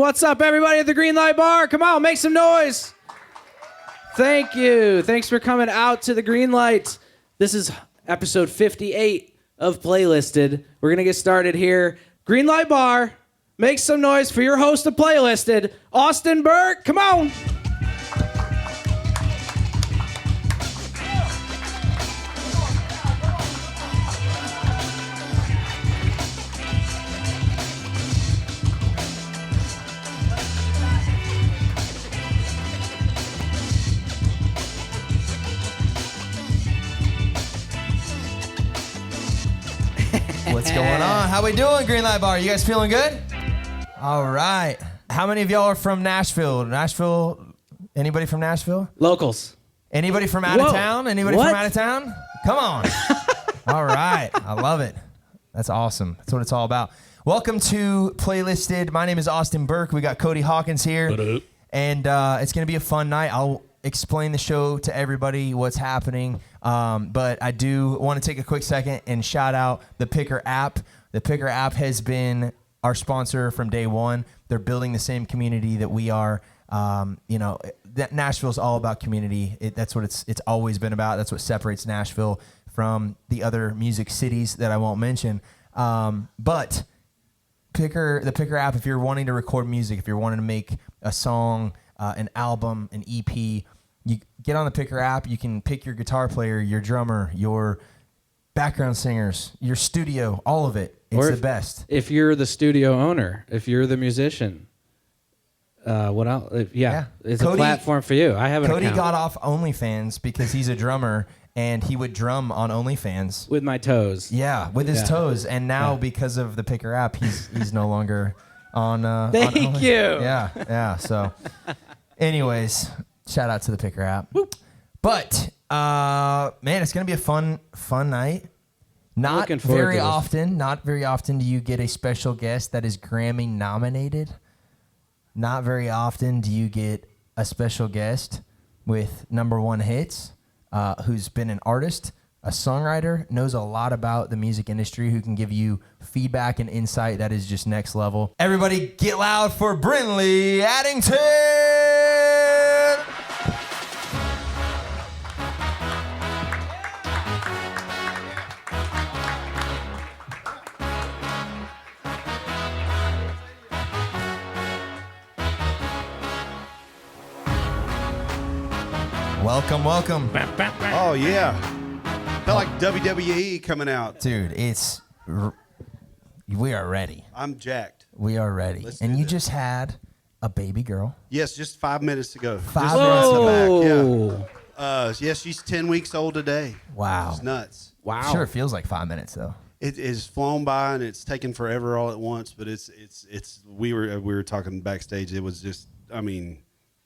What's up, everybody at the Greenlight Bar? Come on, make some noise. Thank you. Thanks for coming out to the Greenlight. This is episode 58 of Playlisted. We're going to get started here. Greenlight Bar, make some noise for your host of Playlisted, Austin Burke. Come on. What's going on? How we doing, Greenlight Bar? You guys feeling good? All right. How many of y'all are from Nashville? Nashville? Anybody from Nashville? Locals. Anybody from out of town? Anybody from out of town? Come on. All right. I love it. That's awesome. That's what it's all about. Welcome to Playlisted. My name is Austin Burke. We got Cody Hawkins here. What up? And it's going to be a fun night. I'll explain the show to everybody, what's happening. But I do want to take a quick second and shout out the Picker app. The Picker app has been our sponsor from day one. They're building the same community that we are. Nashville's all about community. That's what it's always been about. That's what separates Nashville from the other music cities that I won't mention. But the Picker app, if you're wanting to record music, if you're wanting to make a song, an album, an EP, you get on the Picker app. You can pick your guitar player, your drummer, your background singers, your studio, all of it. It's the best. If you're the studio owner, if you're the musician, what else? It's a platform for you. I have an Cody account. got off OnlyFans because he's a drummer, and he would drum on OnlyFans with my toes. Yeah, with his toes. And now because of the Picker app, he's no longer on. Thank you. Yeah. So, anyways, shout out to the Picker app. Whoop. But man, it's gonna be a fun night. Not very often do you get a special guest that is Grammy nominated. Not very often do you get a special guest with #1 hits, who's been an artist, a songwriter, knows a lot about the music industry, who can give you feedback and insight that is just next level. Everybody get loud for Brinley Addington! Welcome. Oh, yeah. Felt like WWE coming out. Dude, we are ready. I'm jacked. We are ready. And you just had a baby girl. Yes, just 5 minutes ago. 5 minutes in the back, yeah. Yes, she's 10 weeks old today. Wow. It's nuts. Wow. Sure, it feels like 5 minutes, though. It is flown by, and it's taken forever all at once, but we were talking backstage. It was just,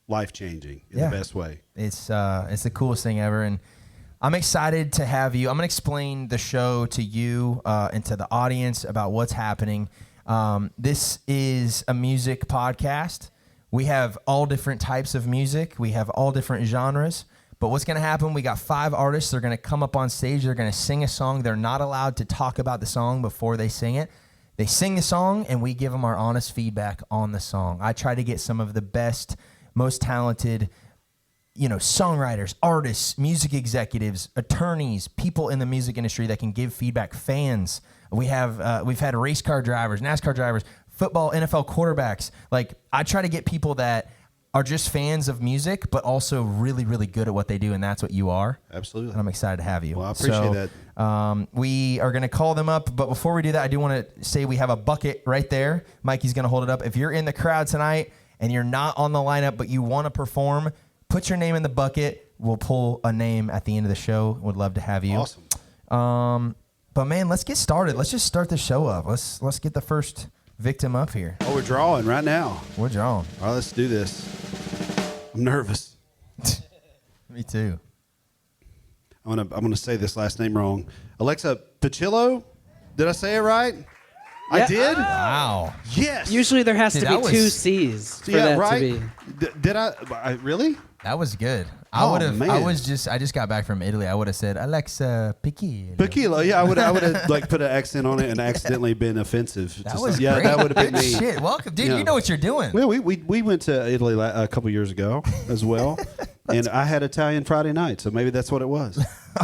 life-changing in the best way. It's the coolest thing ever, and I'm excited to have you. I'm going to explain the show to you and to the audience about what's happening. This is a music podcast. We have all different types of music. We have all different genres. But what's going to happen, we got 5 artists. They're going to come up on stage. They're going to sing a song. They're not allowed to talk about the song before they sing it. They sing the song, and we give them our honest feedback on the song. I try to get some of the best, most talented, songwriters, artists, music executives, attorneys, people in the music industry that can give feedback, fans. We've had race car drivers, NASCAR drivers, football, NFL quarterbacks. Like, I try to get people that are just fans of music, but also really, really good at what they do, and that's what you are. Absolutely. And I'm excited to have you. Well, I appreciate that. We are going to call them up, but before we do that, I do want to say we have a bucket right there. Mikey's going to hold it up. If you're in the crowd tonight and you're not on the lineup, but you want to perform, put your name in the bucket. We'll pull a name at the end of the show. Would love to have you. Awesome. But man, let's get started. Let's just start the show up. Let's get the first victim up here. Oh, we're drawing right now. We're drawing. All right, let's do this. I'm nervous. Me too. I'm gonna say this last name wrong. Alexa Pachillo? Did I say it right? Yeah. I did? Wow. Yes. Usually there has to be that was- 2 C's for that right? to be. Did I really? That was good. Oh, I just got back from Italy. I would have said Alexa Picillo. Pachillo, yeah, I would have like put an accent on it and accidentally been offensive. That was yeah, great. that would have been Good me. shit. Welcome, dude. Yeah. You know what you're doing. Well, we went to Italy a couple years ago as well, and I had Italian Friday night, so maybe that's what it was.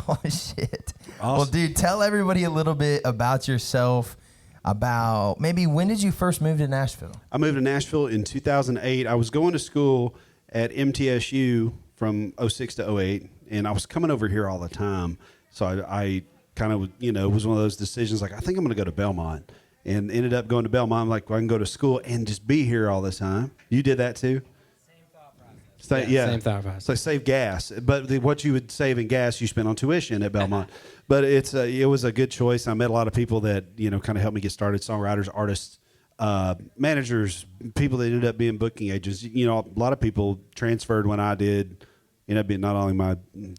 Oh shit. Awesome. Well, dude, tell everybody a little bit about yourself. About maybe when did you first move to Nashville? I moved to Nashville in 2008. I was going to school at MTSU from 06 to 08, and I was coming over here all the time. So I kind of, was one of those decisions like, I think I'm going to go to Belmont, and ended up going to Belmont. I'm like, well, I can go to school and just be here all the time. You did that too? Same thought process. Same thought process. So save gas, but what you would save in gas, you spent on tuition at Belmont. But it was a good choice. I met a lot of people that kind of helped me get started: songwriters, artists, managers, people that ended up being booking agents. A lot of people transferred when I did. Ended up being not only my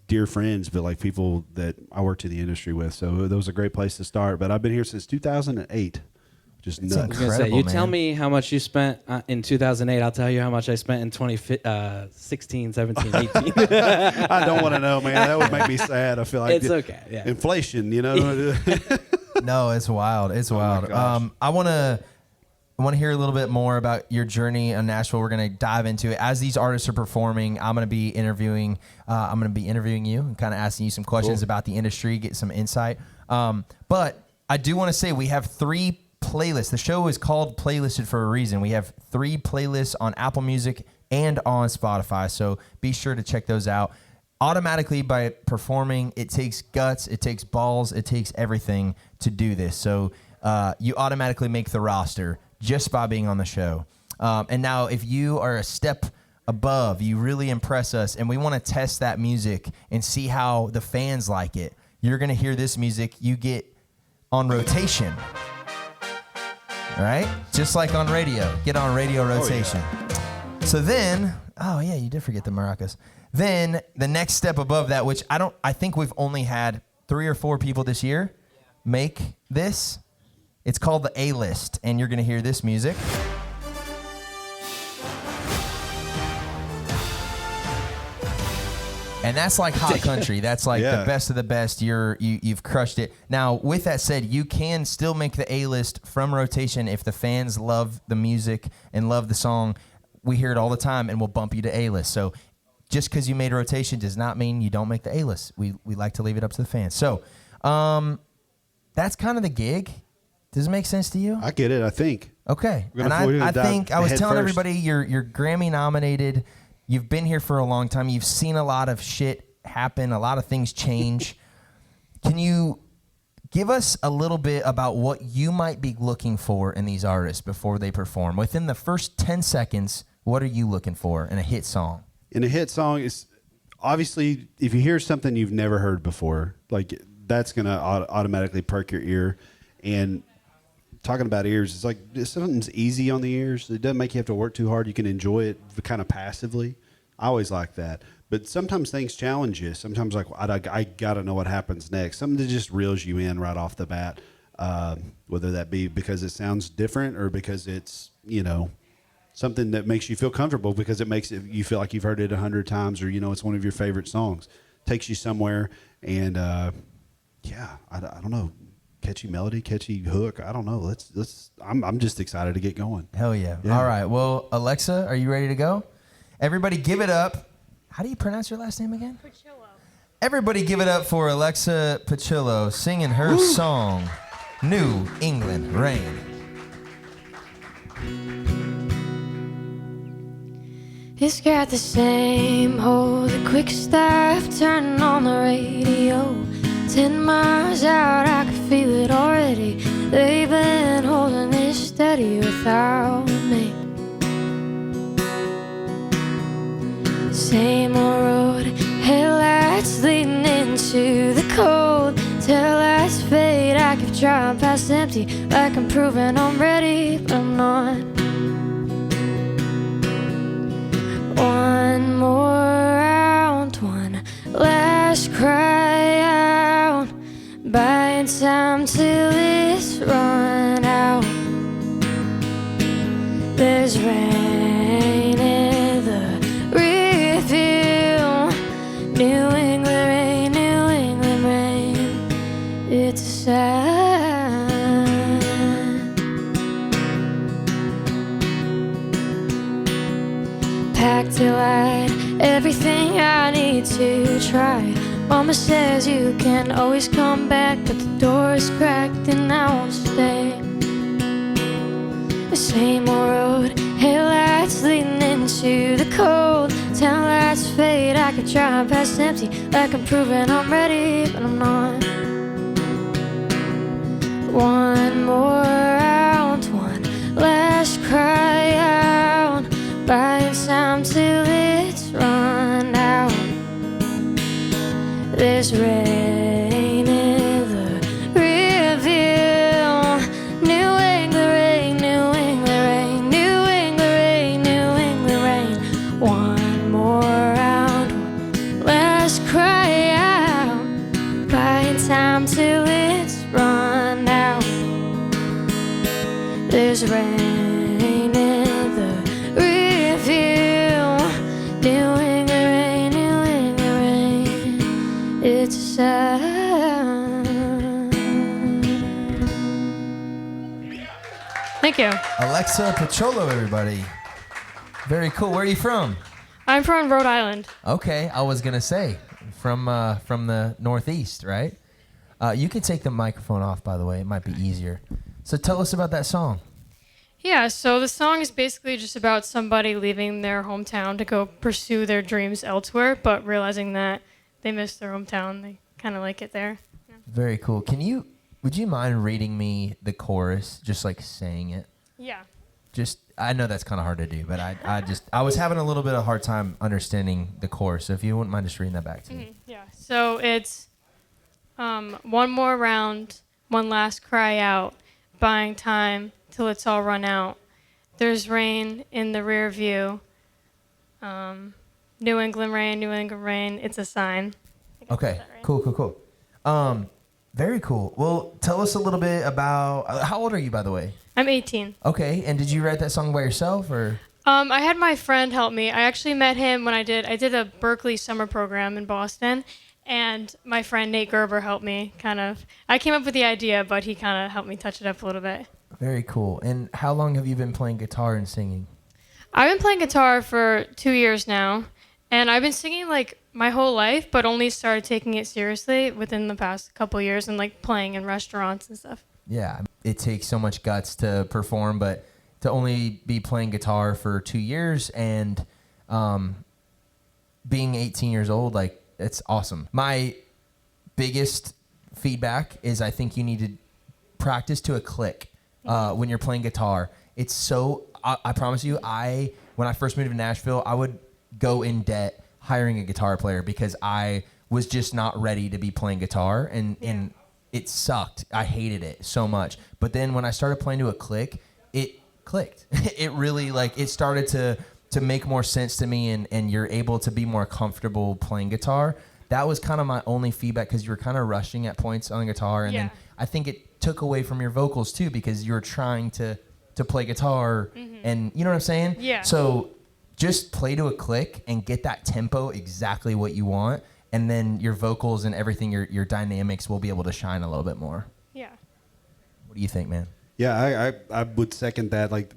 dear friends, but like people that I worked in the industry with. So that was a great place to start. But I've been here since 2008. Just nuts. I was gonna say, you tell me how much you spent in 2008. I'll tell you how much I spent in 2016, 17, 18. I don't want to know, man. That would make me sad. I feel like it's okay. Yeah. Inflation, No, it's wild. It's wild. I want to hear a little bit more about your journey in Nashville. We're going to dive into it as these artists are performing. I'm going to be interviewing you and kind of asking you some questions about the industry, get some insight. But I do want to say we have 3 playlists. The show is called Playlisted for a reason. We have 3 playlists on Apple Music and on Spotify, so be sure to check those out. Automatically, by performing, it takes guts, it takes balls, it takes everything to do this. So you automatically make the roster just by being on the show. And now if you are a step above, you really impress us, and we want to test that music and see how the fans like it, you're going to hear this music you get on rotation. All right? Just like on radio. Get on radio rotation. So then, you did forget the maracas. Then the next step above that, which I think we've only had 3 or 4 people this year make this. It's called the A-list, and you're going to hear this music. And that's like hot country. That's like the best of the best. You've crushed it. Now, with that said, you can still make the A-list from rotation if the fans love the music and love the song. We hear it all the time, and we'll bump you to A-list. So just because you made rotation does not mean you don't make the A-list. We like to leave it up to the fans. So that's kind of the gig. Does it make sense to you? I get it, I think. Okay. And I think I was telling everybody you're Grammy nominated. You've been here for a long time. You've seen a lot of shit happen. A lot of things change. Can you give us a little bit about what you might be looking for in these artists before they perform? Within the first 10 seconds, what are you looking for in a hit song? In a hit song, it's obviously if you hear something you've never heard before, like that's going to automatically perk your ear. And talking about ears, it's like if something's easy on the ears. It doesn't make you have to work too hard. You can enjoy it kind of passively. I always like that. But sometimes things challenge you. Sometimes like I got to know what happens next. Something that just reels you in right off the bat, whether that be because it sounds different or because it's, something that makes you feel comfortable because it makes you feel like you've heard it 100 times or, it's one of your favorite songs. Takes you somewhere and, I don't know. Catchy melody, catchy hook. I don't know. I'm just excited to get going. Hell yeah. All right. Well, Alexa, are you ready to go? Everybody give it up. How do you pronounce your last name again? Pachillo. Everybody give it up for Alexa Pachillo singing her song, New England Rain. It's got the same old quick stuff turning on the radio. 10 miles out, I can feel it already. They've been holding it steady without me. Same old road, headlights leading into the cold. Till lights fade, I keep driving past empty, like I'm proving I'm ready, but I'm not. One more round, one last cry out, buying time till it's run out. There's rain in the rearview packed till I had everything I need to try. Mama says you can always come back, but the door is cracked and I won't stay. The same old road, headlights leading into the cold. Town lights fade, I could drive past empty like I'm proving I'm ready, but I'm not. One more round, one last cry out, buying time till it's run out. There's rain in the rearview. New England rain, New England rain, New England rain, New England rain. One more round, one last cry out, buying time till it's run out. There's rain in the rearview. New England rain, New England rain. It's a sign. Thank you. Alexa Pachillo, everybody. Very cool. Where are you from? I'm from Rhode Island. Okay, I was gonna say from the Northeast, right? You can take the microphone off, by the way. It might be easier. So tell us about that song. Yeah, so the song is basically just about somebody leaving their hometown to go pursue their dreams elsewhere, but realizing that they miss their hometown. They kind of like it there. Very cool. Would you mind reading me the chorus, just like saying it? Yeah. I know that's kind of hard to do, but I was having a little bit of a hard time understanding the chorus. So if you wouldn't mind just reading that back to me. Yeah. So it's one more round, one last cry out, buying time till it's all run out. There's rain in the rear view. New England rain, New England rain. It's a sign. Okay. Right? Cool. Very cool. Well, tell us a little bit about how old are you, by the way? I'm 18. Okay. And did you write that song by yourself or? I had my friend help me. I actually met him when I did a Berkeley summer program in Boston, and my friend Nate Gerber helped me I came up with the idea, but he kind of helped me touch it up a little bit. Very cool. And how long have you been playing guitar and singing? I've been playing guitar for 2 years now, and I've been singing like my whole life, but only started taking it seriously within the past couple years and like playing in restaurants and stuff. Yeah, it takes so much guts to perform, but to only be playing guitar for 2 years and being 18 years old, like, it's awesome. My biggest feedback is I think you need to practice to a click when you're playing guitar. It's so, I promise you, when I first moved to Nashville, I would go in debt hiring a guitar player because I was just not ready to be playing guitar, and it sucked. I hated it so much. But then when I started playing to a click, it clicked. It really, like, it started to make more sense to me, and you're able to be more comfortable playing guitar. That was kind of my only feedback because you were kind of rushing at points on the guitar, and then I think it took away from your vocals too because you were trying to play guitar, and you know what I'm saying? Yeah. So just play to a click and get that tempo exactly what you want, and then your vocals and everything, your dynamics will be able to shine a little bit more. Yeah. What do you think, man? Yeah, I would second that. Like,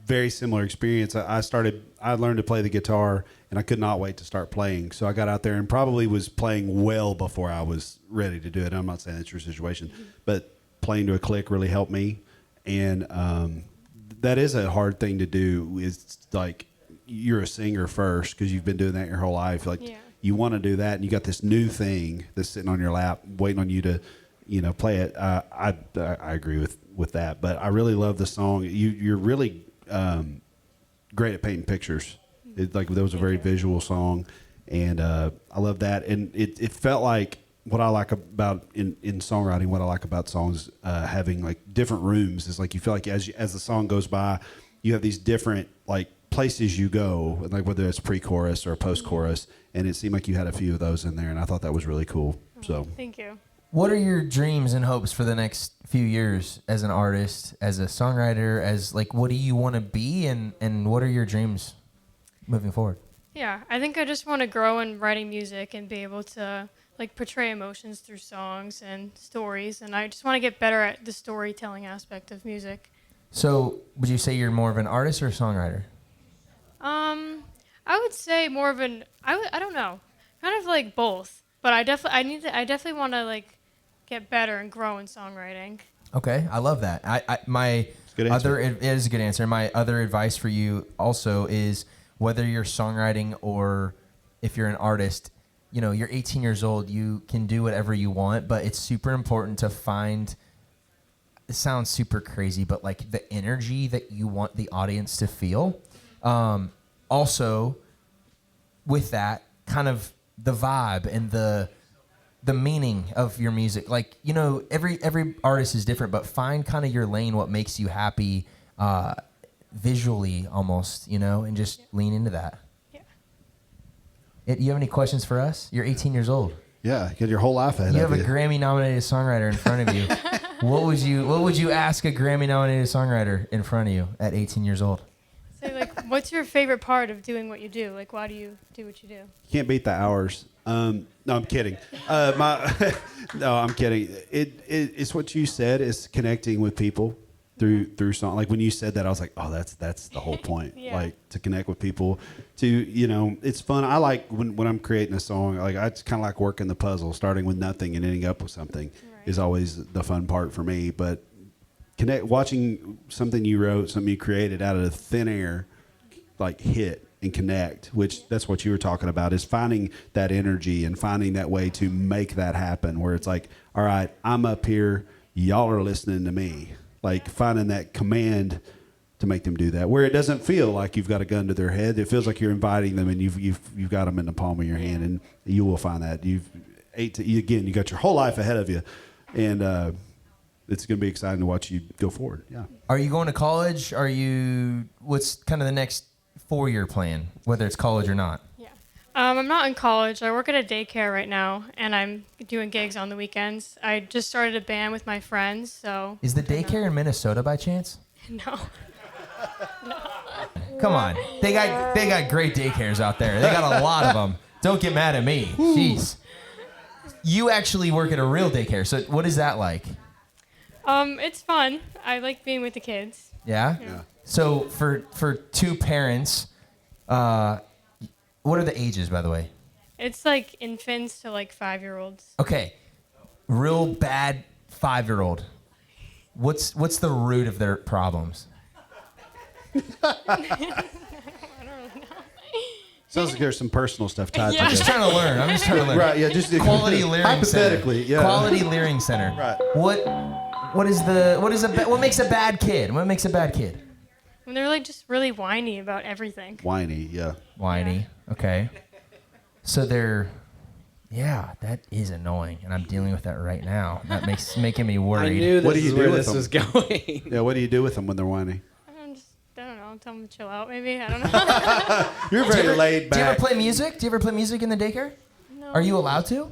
very similar experience. I learned to play the guitar, and I could not wait to start playing. So I got out there and probably was playing well before I was ready to do it. I'm not saying that's your situation, but playing to a click really helped me. And that is a hard thing to do. Is like, you're a singer first because you've been doing that your whole life. Like, you want to do that, and you got this new thing that's sitting on your lap waiting on you to, play it. I agree with that, but I really love the song. You're really great at painting pictures. That was a very visual song, and I love that. And it felt like what I like about in songwriting, what I like about songs having like different rooms is like you feel like as the song goes by, you have these different like places you go, like whether it's pre-chorus or post-chorus, and it seemed like you had a few of those in there, and I thought that was really cool. So Thank you. What are your dreams and hopes for the next few years as an artist, as a songwriter, as like, what do you want to be, and what are your dreams moving forward? Yeah, I think I just want to grow in writing music and be able to like portray emotions through songs and stories, and I just want to get better at the storytelling aspect of music. So would you say you're more of an artist or a songwriter? I would say more of an. I don't know. Kind of like both. But I definitely want to like get better and grow in songwriting. Okay, I love that. My good other answer. it is a good answer. My other advice for you also is whether you're songwriting or if you're an artist, you know, you're 18 years old, you can do whatever you want, but it's super important to find. It sounds super crazy, but like the energy that you want the audience to feel. Also, with that, kind of the vibe and the meaning of your music. Like, you know, every artist is different, but find kind of your lane, what makes you happy visually almost, you know, and just lean into that. Yeah. You have any questions for us? You're 18 years old. Yeah, you got your whole life ahead You of have you. a Grammy-nominated songwriter in front of you. What would you ask a Grammy-nominated songwriter in front of you at 18 years old? So like, what's your favorite part of doing what you do? Like, why do you do what you do? Can't beat the hours. No, I'm kidding. No, I'm kidding. It's what you said. Is connecting with people through song. Like when you said that, I was like, oh, that's the whole point. Yeah. Like to connect with people. To, you know, it's fun. I like when I'm creating a song. Like I just kind of like working the puzzle, starting with nothing and ending up with something. Right. Is always the fun part for me. But watching something you wrote, something you created out of thin air, like hit and connect, which that's what you were talking about, is finding that energy and finding that way to make that happen where it's like, all right, I'm up here, y'all are listening to me. Like finding that command to make them do that, where it doesn't feel like you've got a gun to their head. It feels like you're inviting them and you've got them in the palm of your hand, and you will find that. You got your whole life ahead of you, and it's going to be exciting to watch you go forward. Yeah. Are you going to college? What's kind of the next 4-year plan, whether it's college or not? Yeah. I'm not in college. I work at a daycare right now, and I'm doing gigs on the weekends. I just started a band with my friends, so. Is the daycare in Minnesota by chance? No. Come on. They got great daycares out there. They got a lot of them. Don't get mad at me. Jeez. You actually work at a real daycare, so what is that like? It's fun. I like being with the kids. Yeah? Yeah. So for two parents, what are the ages, by the way? It's like infants to like 5-year-olds. Okay. Real bad 5-year-old. What's the root of their problems? Sounds like there's some personal stuff tied Yeah. to I'm just this. trying to learn. Right, yeah, just Quality Learning hypothetically, Center. yeah. Quality Learning Center. Right. What makes a bad kid? What makes a bad kid? When they're like just really whiny about everything. Whiny, yeah. Whiny. Okay. So that is annoying, and I'm dealing with that right now. That making me I worried. knew What this do is you do where with this them? was going. Yeah, what do you do with them when they're whiny? I don't know. Tell them to chill out, maybe. I don't know. You're very laid Do you ever back. play music? Do you ever play music in the daycare? No. Are you allowed to?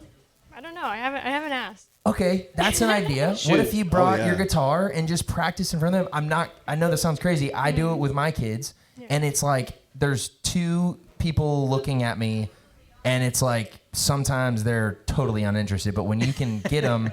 I don't know. I haven't asked. Okay, that's an idea. What Shoot. if you brought Oh, yeah. your guitar and just practice in front of them? I know that sounds crazy. I do it with my kids, and it's like there's two people looking at me, and it's like sometimes they're totally uninterested, but when you can get them,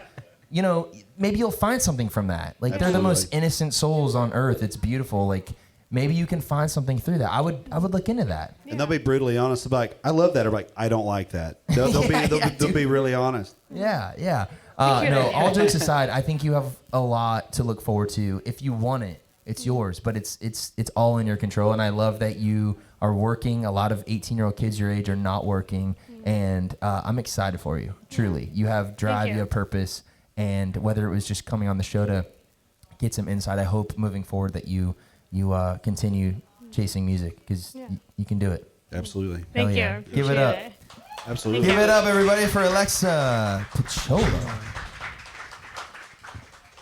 you know, maybe you'll find something from that. Like they're the most Absolutely. innocent souls on earth. It's beautiful. Like maybe you can find something through that. I would look into that. And they'll be brutally honest. They'll be like, I love that. Or like, I don't like that. They'll be really honest. Yeah. No, all jokes aside, I think you have a lot to look forward to. If you want it, it's yours, but it's all in your control. And I love that you are working. A lot of 18-year-old kids your age are not working, and I'm excited for you. Truly, you have drive, you. you have purpose, and whether it was just coming on the show to get some insight, I hope moving forward that you continue chasing music because you can do it. Absolutely. Thank Hell you. yeah. Appreciate Give it up. it. Absolutely. Give it up, everybody, for Alexa Pachillo.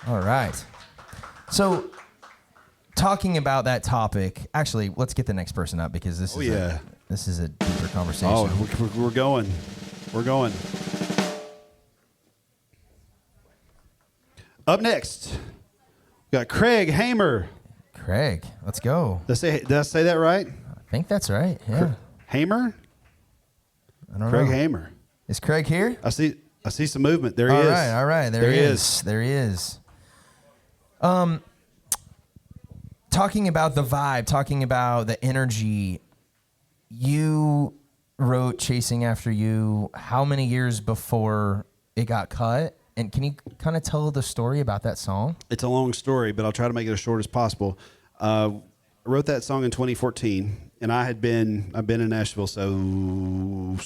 All right. So, talking about that topic, actually, let's get the next person up because this is a deeper conversation. Oh, we're going. We're going. Up next, we got Craig Hamer. Craig, let's go. Did I say that right? I think that's right. Yeah. Hamer? I don't Craig know. Hamer. Is Craig here? I see some movement. There he is. All right. There he is. There he is. Talking about the vibe, talking about the energy, you wrote Chasing After You how many years before it got cut? And can you kind of tell the story about that song? It's a long story, but I'll try to make it as short as possible. I wrote that song in 2014, and I've been in Nashville 7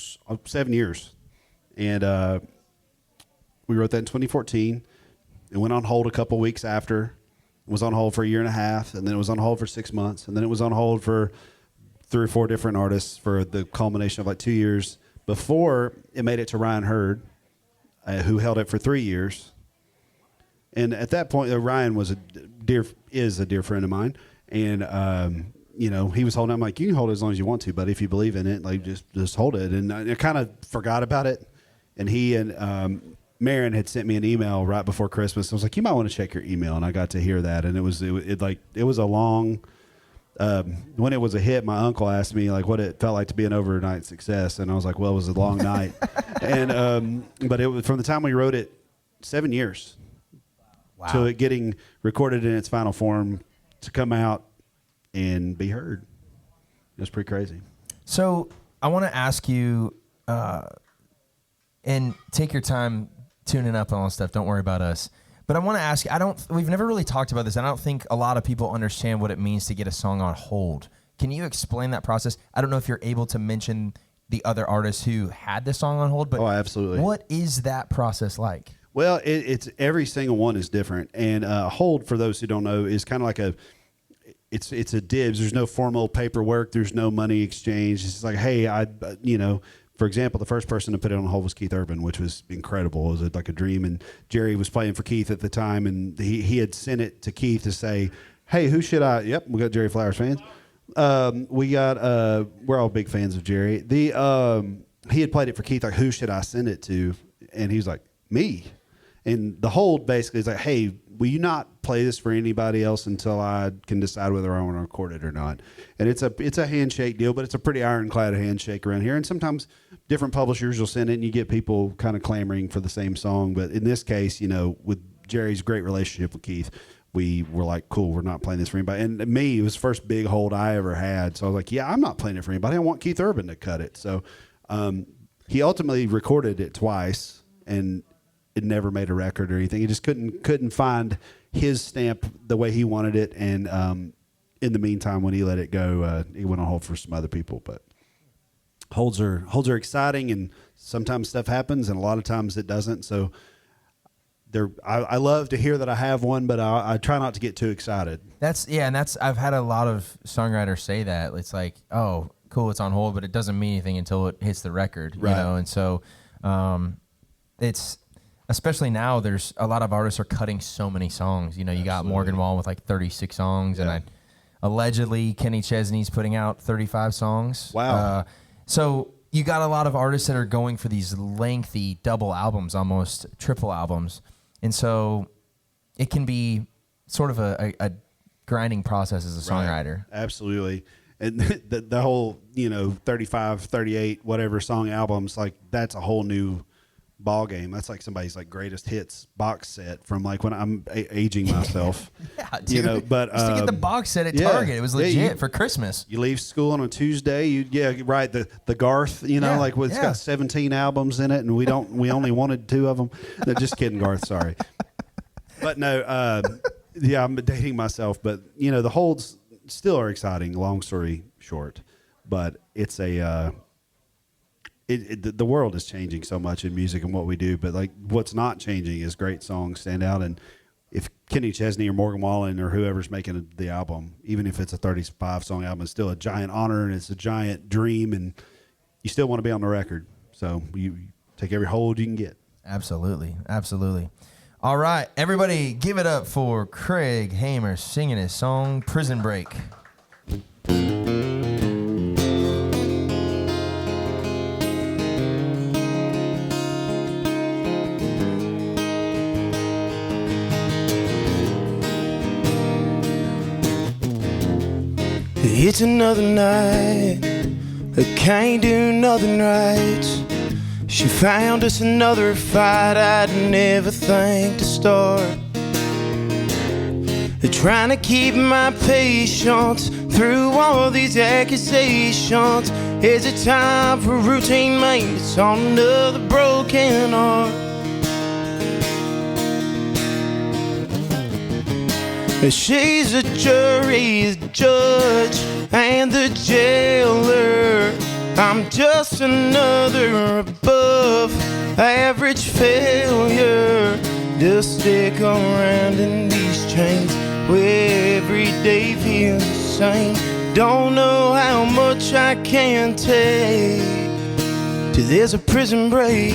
years, and we wrote that in 2014. It went on hold a couple weeks after. It was on hold for a year and a half, and then it was on hold for 6 months, and then it was on hold for 3 or 4 different artists for the culmination of like 2 years before it made it to Ryan Hurd, who held it for 3 years. And at that point, Ryan is a dear friend of mine, and he was holding it. I'm like, you can hold it as long as you want to, but if you believe in it, like just hold it. And I kind of forgot about it, and he and Maren had sent me an email right before Christmas. I was like, you might want to check your email, and I got to hear that, and it was a long. When it was a hit, my uncle asked me like what it felt like to be an overnight success, and I was like, well, it was a long night, and but it was from the time we wrote it, 7 years, to it getting recorded in its final form to come out and be heard. It was pretty crazy. So I want to ask you, and take your time tuning up on all this stuff. Don't worry about us. But I want to ask you, we've never really talked about this. I don't think a lot of people understand what it means to get a song on hold. Can you explain that process? I don't know if you're able to mention the other artists who had the song on hold, but absolutely. What is that process like? Well, it's every single one is different. And hold, for those who don't know, is kind of like it's a dibs. There's no formal paperwork. There's no money exchange. It's just like, hey, for example, the first person to put it on hold was Keith Urban, which was incredible. It was like a dream. And Jerry was playing for Keith at the time, and he had sent it to Keith to say, hey, who should I? Yep, we got Jerry Flowers fans. We're all big fans of Jerry. He had played it for Keith, like, who should I send it to? And he was like, me. And the hold basically is like, hey, will you not play this for anybody else until I can decide whether I want to record it or not? And it's a handshake deal, but it's a pretty ironclad handshake around here. And sometimes different publishers will send it, and you get people kind of clamoring for the same song. But in this case, with Jerry's great relationship with Keith, we were like, cool, we're not playing this for anybody. And me, it was the first big hold I ever had. So I was like, yeah, I'm not playing it for anybody. I want Keith Urban to cut it. So he ultimately recorded it twice, and it never made a record or anything. He just couldn't find his stamp the way he wanted it. And in the meantime, when he let it go, he went on hold for some other people. But holds are exciting, and sometimes stuff happens, and a lot of times it doesn't. So I love to hear that I have one, but I try not to get too excited. I've had a lot of songwriters say that. It's like, oh, cool, it's on hold, but it doesn't mean anything until it hits the record, right. And so it's. Especially now, there's a lot of artists are cutting so many songs. You got Morgan Wallen with like 36 songs, and allegedly Kenny Chesney's putting out 35 songs. Wow. So you got a lot of artists that are going for these lengthy double albums, almost triple albums. And so it can be sort of a grinding process as a songwriter. Right. Absolutely. And the whole, 35, 38, whatever song albums, like that's a whole new ball game. That's like somebody's like greatest hits box set from like when I'm aging myself. Yeah, dude. But just to get the box set at Target, it was legit for Christmas. You leave school on a Tuesday. The Garth. Like it's got 17 albums in it, and we only wanted 2 of them. No, just kidding, Garth. Sorry, but no. I'm dating myself, but the holds still are exciting. Long story short, but it's a. The world is changing so much in music and what we do, but like what's not changing is great songs stand out. And if Kenny Chesney or Morgan Wallen or whoever's making the album, even if it's a 35 song album, it's still a giant honor and it's a giant dream, and you still want to be on the record. So you take every hold you can get. Absolutely. All right, everybody give it up for Craig Hamer singing his song Prison Break. It's another night, I can't do nothing right. She found us another fight I'd never think to start. Trying to keep my patience, through all these accusations? Is it time for routine maintenance on another broken heart? She's a jury, the judge, and the jailer. I'm just another above average failure. Just stick around in these chains where every day feels the same. Don't know how much I can take till there's a prison break.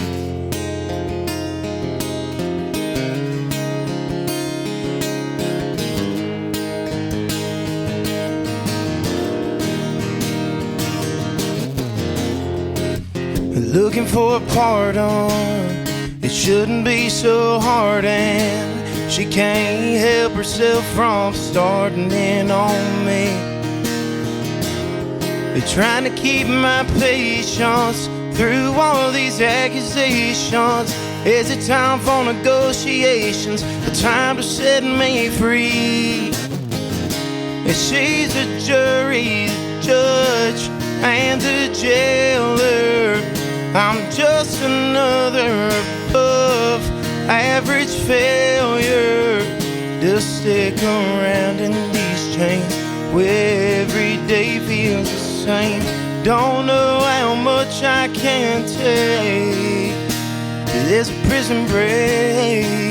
Looking for a pardon, it shouldn't be so hard, and she can't help herself from starting in on me. They're trying to keep my patience through all these accusations. Is it time for negotiations? A time to set me free? And she's the jury, the judge, and the jailer. I'm just another above average failure. Just stick around in these chains where every day feels the same. Don't know how much I can take till there's a prison break.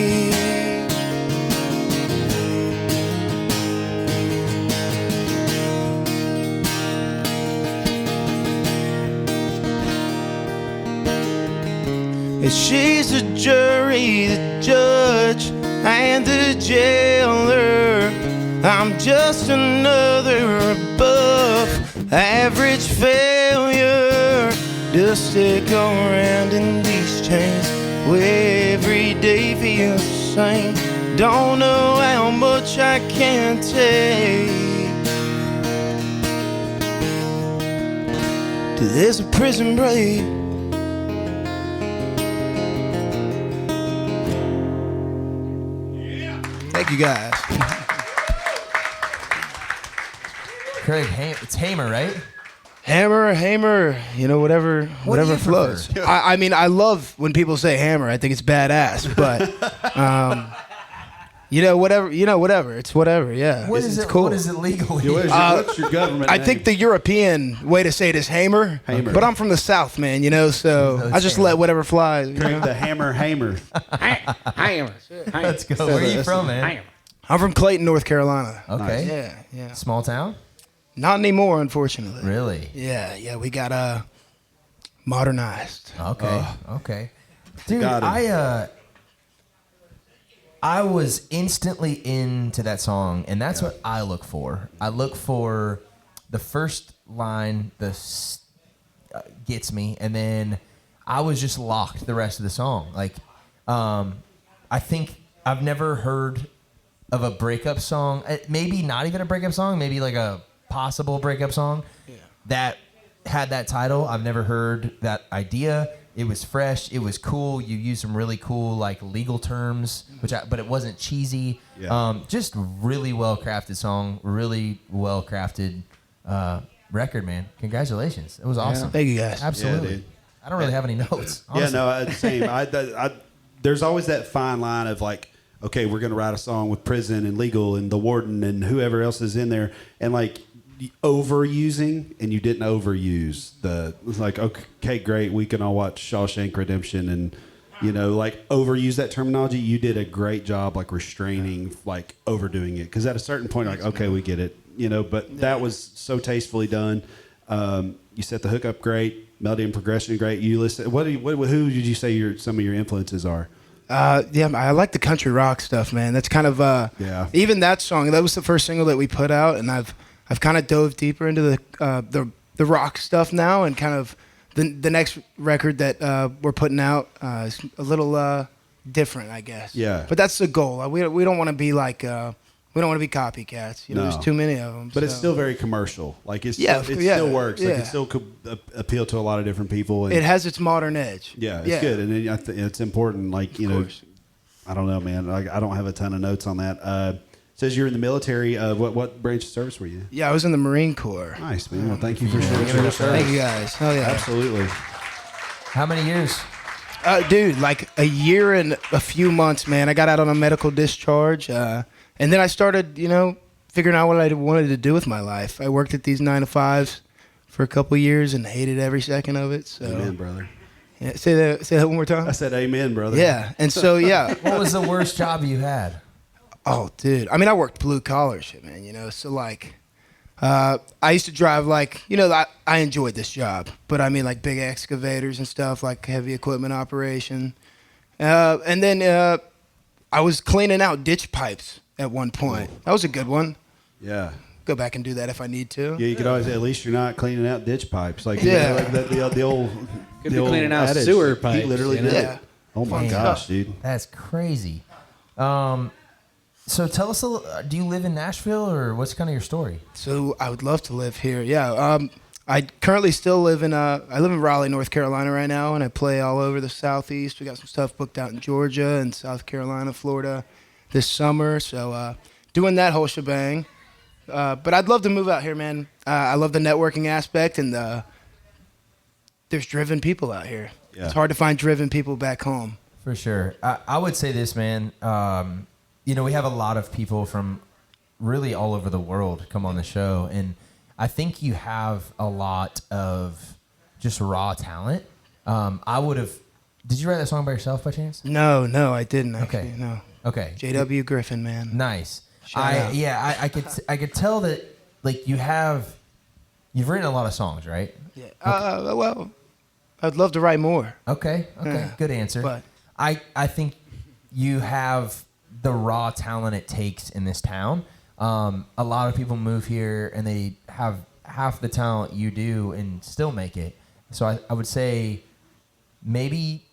She's the jury, the judge, and the jailer. I'm just another above average failure. Just stick around in these chains where every day feels the same. Don't know how much I can take till there's a prison break. Thank you guys. Craig, it's Hamer, right? Hammer, you know, whatever What do you flows. prefer? I mean, I love when people say hammer. I think it's badass, but whatever. It's whatever. Yeah, What it's, is it's it? cool. What is it legally? What's your government I name? think the European way to say it is hamer, but I'm from the South, man. You know, so No, I just hammer. let whatever fly. You know? the hammer. Let's go. Where are you from, man? I'm from Clayton, North Carolina. Okay. Yeah. Small town? Not anymore, unfortunately. Really? Yeah. We got modernized. Okay. Dude, Got him. I was instantly into that song, and that's what I look for. I look for the first line, gets me, and then I was just locked the rest of the song. Like, I think I've never heard of a breakup song, maybe not even a breakup song, maybe like a possible breakup song that had that title. I've never heard that idea. It was fresh. It was cool. You used some really cool like legal terms, but it wasn't cheesy. Yeah. Just really well crafted song. Really well crafted record, man. Congratulations. It was awesome. Thank you, guys. Absolutely. Yeah, dude. I don't really have any notes. Yeah, Honestly. same. There's always that fine line of like, okay, we're going to write a song with prison and legal and the warden and whoever else is in there, and like overusing, and you didn't overuse it's like, okay, great, we can all watch Shawshank Redemption and like overuse that terminology. You did a great job like restraining, like overdoing it, because at a certain point, like, okay, we get it, but that was so tastefully done. You set the hook up great, melody and progression great. You listen. Who did you say some of your influences are? I like the country rock stuff, man. That's kind of even that song. That was the first single that we put out, and I've kind of dove deeper into the rock stuff now, and kind of the next record that we're putting out is a little different, I guess. Yeah. But that's the goal. We don't want to be like we don't want to be copycats. No. There's too many of them. But it's still very commercial. Like it Yeah, still works. Like yeah. it still could appeal to a lot of different people. And It has its modern edge. yeah, it's good, and it's important. Like course. I don't know, man. I don't have a ton of notes on that. says you're in the military. What branch of service were you? Yeah, I was in the Marine Corps. Nice, man. Well, thank you for sharing your service. Thank you guys. Hell yeah. Absolutely. How many years? Dude, like a year and a few months, man. I got out on a medical discharge. And then I started, figuring out what I wanted to do with my life. I worked at these 9-to-5s for a couple years and hated every second of it. So. Amen, brother. Yeah, say that one more time. I said amen, brother. Yeah, and so, yeah. What was the worst job you had? Oh, dude. I mean, I worked blue collar shit, man, so like, I used to drive like, I enjoyed this job, but I mean like big excavators and stuff, like heavy equipment operation. And then I was cleaning out ditch pipes at one point. That was a good one. Yeah. Go back and do that if I need to. Yeah, you could always, at least you're not cleaning out ditch pipes. Like, Yeah. like the old. Could the be old cleaning out adage. sewer pipes. He literally did Yeah. it. Oh my Damn. gosh, dude. That's crazy. So tell us a little, do you live in Nashville or what's kind of your story? So I would love to live here. Yeah. I currently still live in I live in Raleigh, North Carolina right now, and I play all over the Southeast. We got some stuff booked out in Georgia and South Carolina, Florida this summer. So doing that whole shebang. But I'd love to move out here, man. I love the networking aspect, and there's driven people out here. Yeah. It's hard to find driven people back home. For sure. I would say this, man. We have a lot of people from really all over the world come on the show, and I think you have a lot of just raw talent. I would have. Did you write that song by yourself by chance? No, I didn't. Actually, Okay. No. Okay. J.W. Griffin, man. Nice. Shout out. I could tell that like you've written a lot of songs, right? Yeah. Well, I'd love to write more. Okay. Yeah. Good answer. But- I think you have the raw talent it takes in this town. A lot of people move here and they have half the talent you do and still make it. So I would say maybe,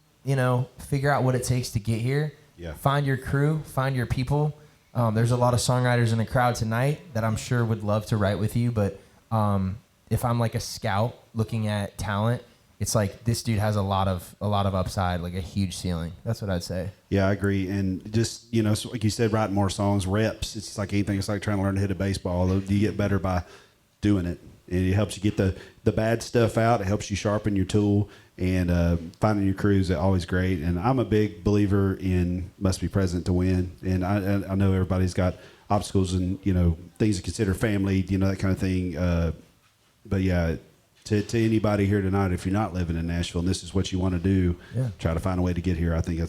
figure out what it takes to get here. Yeah. Find your crew, find your people. There's a lot of songwriters in the crowd tonight that I'm sure would love to write with you, but if I'm like a scout looking at talent, it's like this dude has a lot of upside, like a huge ceiling. That's what I'd say. Yeah, I agree. And just, so like you said, writing more songs, reps. It's like anything. It's like trying to learn to hit a baseball. You get better by doing it. And it helps you get the bad stuff out. It helps you sharpen your tool. And finding your crews is always great. And I'm a big believer in must be present to win. And I know everybody's got obstacles and, things to consider family, that kind of thing. But, yeah, to anybody here tonight, if you're not living in Nashville and this is what you want to do, try to find a way to get here. I think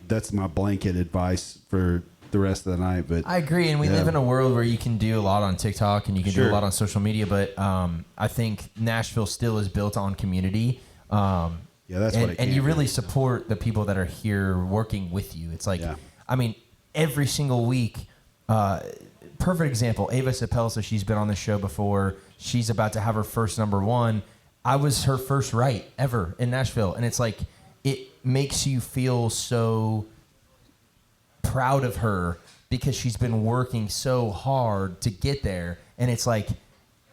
that's my blanket advice for the rest of the night. But I agree, and we live in a world where you can do a lot on TikTok and you can do a lot on social media, but I think Nashville still is built on community. That's what it and can you be. really support the people that are here working with you. It's like, I mean, every single week. Perfect example, Ava Chappelle, so she's been on the show before. She's about to have her first #1. I was her first write ever in Nashville. And it's like, it makes you feel so proud of her because she's been working so hard to get there. And it's like,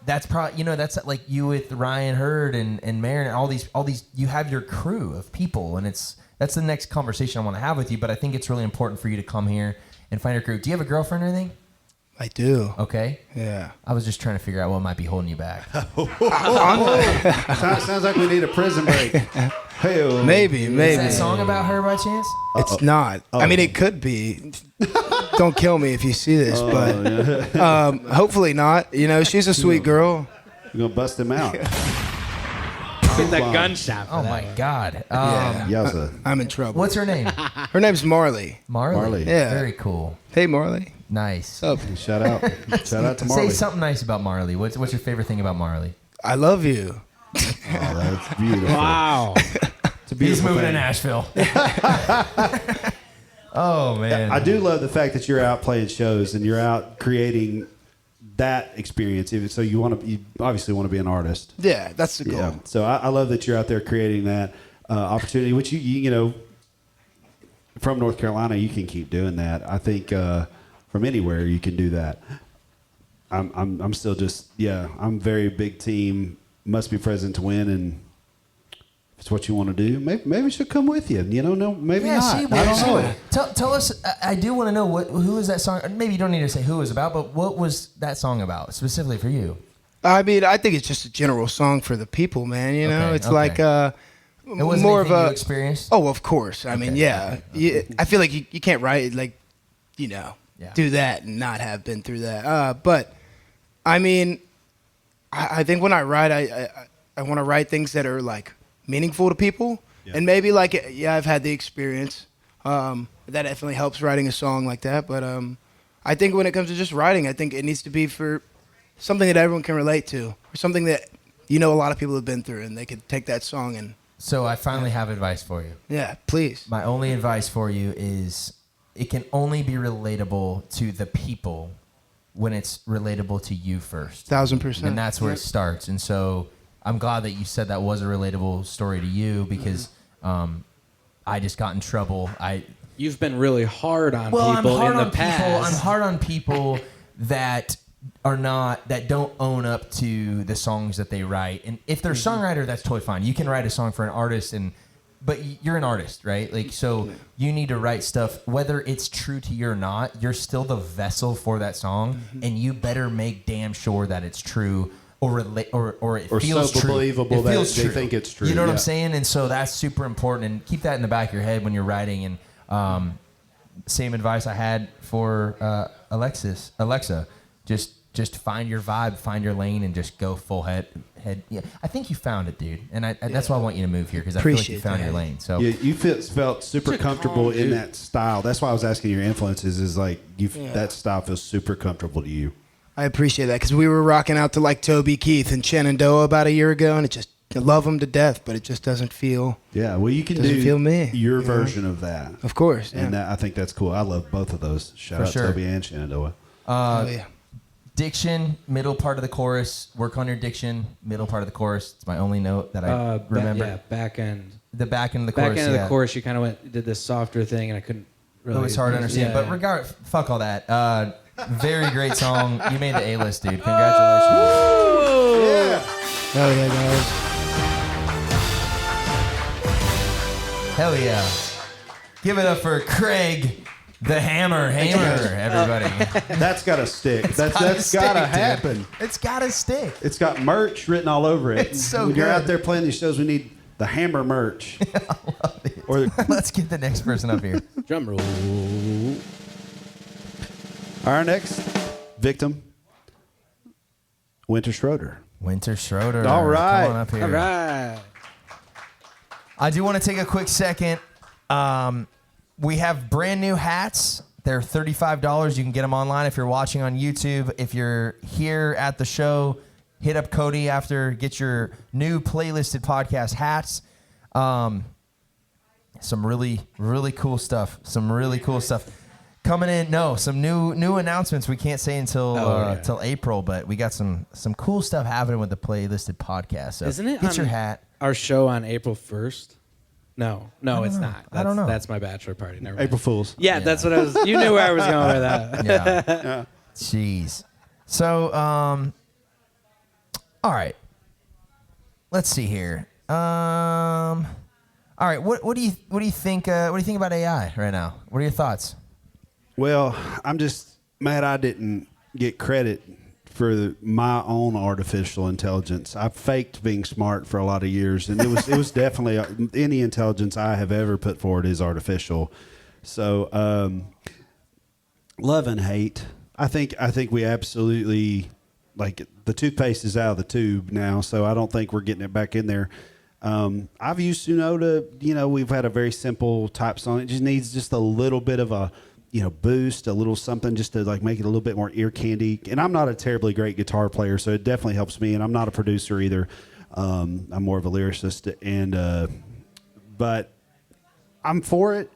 that's probably, that's like you with Ryan Hurd and Maren and all these, you have your crew of people. And that's the next conversation I want to have with you. But I think it's really important for you to come here and find your crew. Do you have a girlfriend or anything? I do. Okay. Yeah. I was just trying to figure out what might be holding you back. Sounds like we need a prison break. Hey, Maybe. Is that song about her by chance? It's not. I mean, it could be. Don't kill me if you see this, but hopefully not. She's a sweet girl. We're gonna bust him out. Get that gunshot. Oh my God. Yowza. I'm in trouble. What's her name? Her name's Marley. Marley. Yeah. Very cool. Hey, Marley. Nice. What's up? Shout out to Marley. Say something nice about Marley. What's your favorite thing about Marley? I love you. Oh, that's beautiful. Wow. It's a beautiful He's moving to thing. Nashville. Oh man. I do love the fact that you're out playing shows and you're out creating that experience. So you obviously want to be an artist. Yeah, that's the goal. Yeah. So I love that you're out there creating that opportunity, which you from North Carolina, you can keep doing that. I think from anywhere you can do that. I'm still just I'm very big team. Must be present to win, and it's what you want to do, maybe she'll come with you. No, maybe Yeah, not. she I don't will. know. Tell us. I do want to know who is that song. Maybe you don't need to say who it was about, but what was that song about specifically for you? I mean, I think it's just a general song for the people, man. It's okay. like It wasn't more of anything a you experienced. Oh, of course. I mean, yeah. I feel like you can't write like, do that and not have been through that. But I mean, I think when I write, I want to write things that are like meaningful to people, and maybe like I've had the experience. That definitely helps writing a song like that. But I think when it comes to just writing, I think it needs to be for something that everyone can relate to, or something that a lot of people have been through, and they could take that song and. So I finally have advice for you. Yeah, please. My only advice for you is it can only be relatable to the people when it's relatable to you first. 1,000%. And that's where it starts. And so I'm glad that you said that was a relatable story to you, because I just got in trouble. You've been really hard on I'm people hard in the on past. people. I'm hard on people that don't own up to the songs that they write. And if they're a songwriter, that's totally fine. You can write a song for an artist, but you're an artist, right? Like, so you need to write stuff, whether it's true to you or not. You're still the vessel for that song, and you better make damn sure that it's true, or it feels so true. believable It that feels they true. think it's true. You know what Yeah. I'm saying? And so that's super important, and keep that in the back of your head when you're writing. And same advice I had for Alexa. Just find your vibe, find your lane, and just go full head. Yeah, I think you found it, dude. And that's why I want you to move here, because I feel like you found your lane. So You felt super comfortable in that style. That's why I was asking your influences. Is like that style feels super comfortable to you. I appreciate that, because we were rocking out to like Toby Keith and Shenandoah about a year ago, and I love them to death, but it just doesn't feel. Yeah, well, you can Doesn't do feel me, your version of that. Of course, And I think that's cool. I love both of those. Shout For out sure. Toby and Shenandoah. yeah. diction, middle part of the chorus. Work on your diction, middle part of the chorus. It's my only note that I remember. Back end. The back end of the chorus. Back end of the chorus, you kind of did this softer thing, and I couldn't really. It was hard to understand, but fuck all that. Very great song. You made the A-list, dude. Congratulations. Hell yeah, guys. Hell yeah. Give it up for Craig, the Hammer, everybody. That's got to stick. That's got to happen. It's got to stick. It's got merch written all over it. It's so when you're good. out there playing these shows, we need the Hammer merch. I love it. Or Let's get the next person up here. Drum roll. our next victim, Wynter Schroeder. Wynter Schroeder. All right. Come on up here. All right. I do want to take a quick second. We have brand new hats. They're $35. You can get them online if you're watching on YouTube. If you're here at the show, hit up Cody after. Get your new playlisted podcast hats. Some really, really cool stuff. Coming in. No, some new announcements. We can't say until till April, but we got some cool stuff happening with the playlisted podcast. So Isn't it get on your hat. Our show on April 1st? No, it's know. not. I don't know. That's my bachelor party. Never mind. April Fools. Yeah, that's what I was. You knew where I was going with that. Yeah. Jeez. So, all right. Let's see here. All right. What do you think? What do you think about AI right now? What are your thoughts? Well, I'm just mad I didn't get credit for my own artificial intelligence. I faked being smart for a lot of years, and it was definitely any intelligence I have ever put forward is artificial. So, love and hate. I think we absolutely, like, the toothpaste is out of the tube now, so I don't think we're getting it back in there. I've used Suno to, we've had a very simple type song. It just needs just a little bit of a, boost, a little something just to like make it a little bit more ear candy. And I'm not a terribly great guitar player, so it definitely helps me. And I'm not a producer either. I'm more of a lyricist, but I'm for it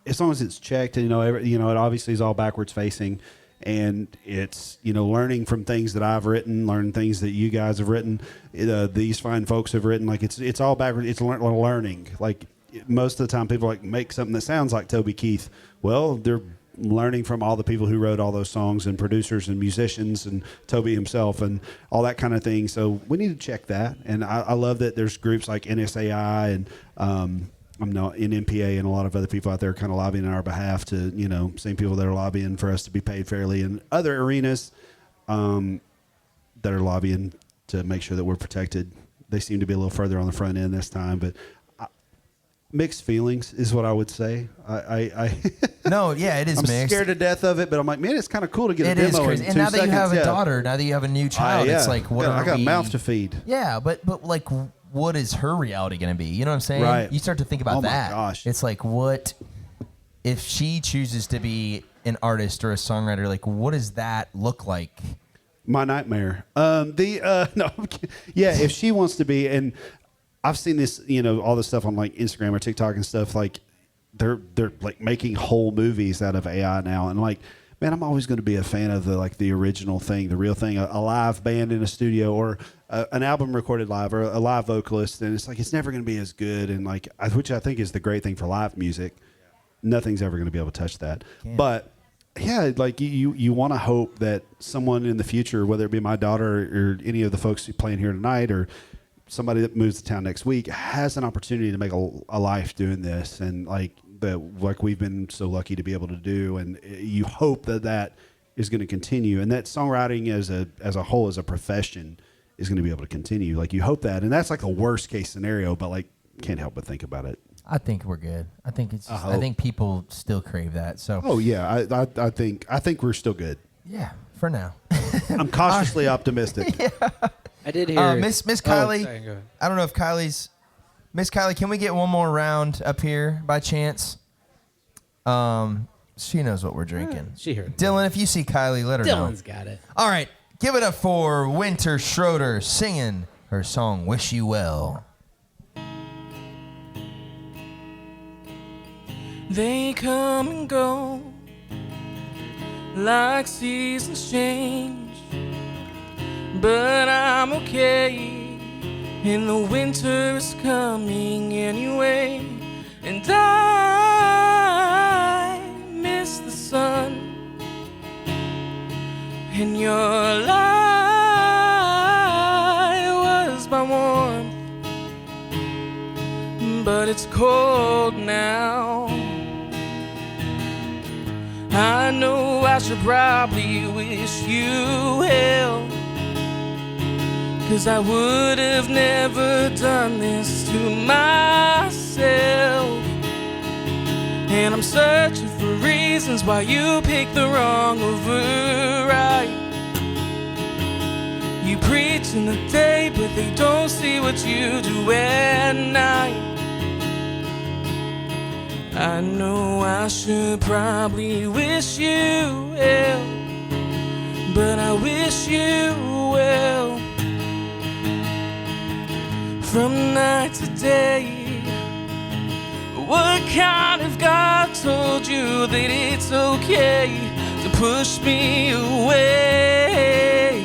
as long as it's checked. And it obviously is all backwards facing, and it's learning from things that I've written, learning things that you guys have written. These fine folks have written. Like it's all backwards. It's learning. Like most of the time, people make something that sounds like Toby Keith. Well, they're learning from all the people who wrote all those songs and producers and musicians and Toby himself and all that kind of thing. So we need to check that. And I love that there's groups like NSAI and I'm not in NPA and a lot of other people out there kind of lobbying on our behalf to, same people that are lobbying for us to be paid fairly, and other arenas that are lobbying to make sure that we're protected. They seem to be a little further on the front end this time, but mixed feelings is what I would say. No, yeah, it is I'm mixed. scared to death of it, but I'm like, man, it's kind of cool to get a It demo is crazy. in And 2 now that seconds. you have a Yeah. daughter, now that you have a new child, Yeah. it's like, what I are got a we- mouth to feed. Yeah, but like, what is her reality going to be? You know what I'm saying? Right. You start to think about Oh my that. gosh. It's like, what if she chooses to be an artist or a songwriter? Like, what does that look like? My nightmare. No, I'm kidding. Yeah, if she wants to be, and I've seen this, all this stuff on like Instagram or TikTok and stuff. Like they're like making whole movies out of AI now, and like, man, I'm always going to be a fan of the original thing, the real thing, a live band in a studio or an album recorded live or a live vocalist, and it's like it's never going to be as good, and like which I think is the great thing for live music. Nothing's ever going to be able to touch that, but. Yeah, like you want to hope that someone in the future, whether it be my daughter or any of the folks playing here tonight or somebody that moves to town next week, has an opportunity to make a life doing this, and like we've been so lucky to be able to do. And you hope that is going to continue, and that songwriting as a whole, as a profession, is going to be able to continue. Like you hope that, and that's like the worst case scenario, but like can't help but think about it. I think we're good. I think I think people still crave that. So. Oh yeah, I think we're still good. Yeah, for now. I'm cautiously optimistic. I did hear Miss Kylie. sorry, go ahead. I don't know if Miss Kylie. Can we get one more round up here by chance? She knows what we're drinking. She heard. Dylan, if you see Kylie, let her know. Dylan's got it. All right, give it up for Wynter Schroeder singing her song "Wish You Well." They come and go like seasons change, but I'm okay, and the winter is coming anyway, and I miss the sun and your light was my warmth, but it's cold now. I know I should probably wish you well, 'cause I would have never done this to myself. And I'm searching for reasons why you picked the wrong over right. You preach in the day, but they don't see what you do at night. I know I should probably wish you well, but I wish you well. From night to day, what kind of God told you that it's okay to push me away?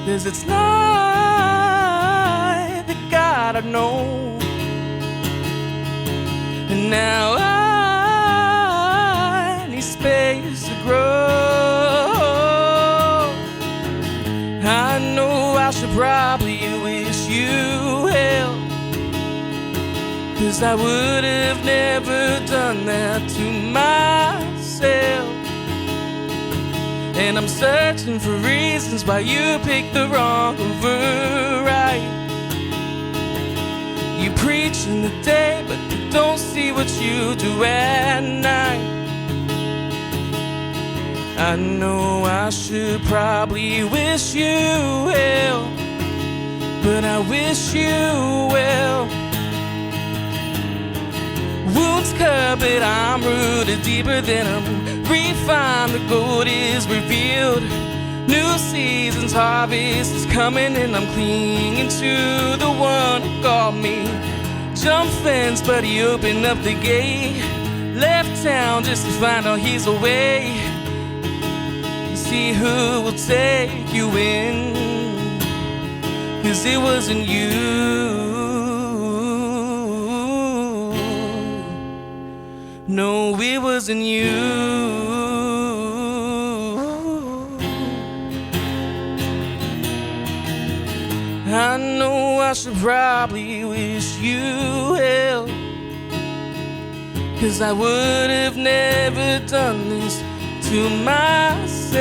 'Cause it's not the God I know. And now I need space to grow. I know I should probably wish you well, 'cause I would have never done that to myself. And I'm searching for reasons why you picked the wrong over right. You preach in the day, but you don't see what you do at night. I know I should probably wish you well, but I wish you well. Wounds cut, but I'm rooted deeper than them. Refined, the gold is revealed. New season's harvest is coming, and I'm clinging to the one who called me. Jump fence, but he opened up the gate. Left town just to find out he's away. See who will take you in, 'cause it wasn't you. No, it wasn't you. I know I should probably wish you hell, 'cause I would have never done this to myself.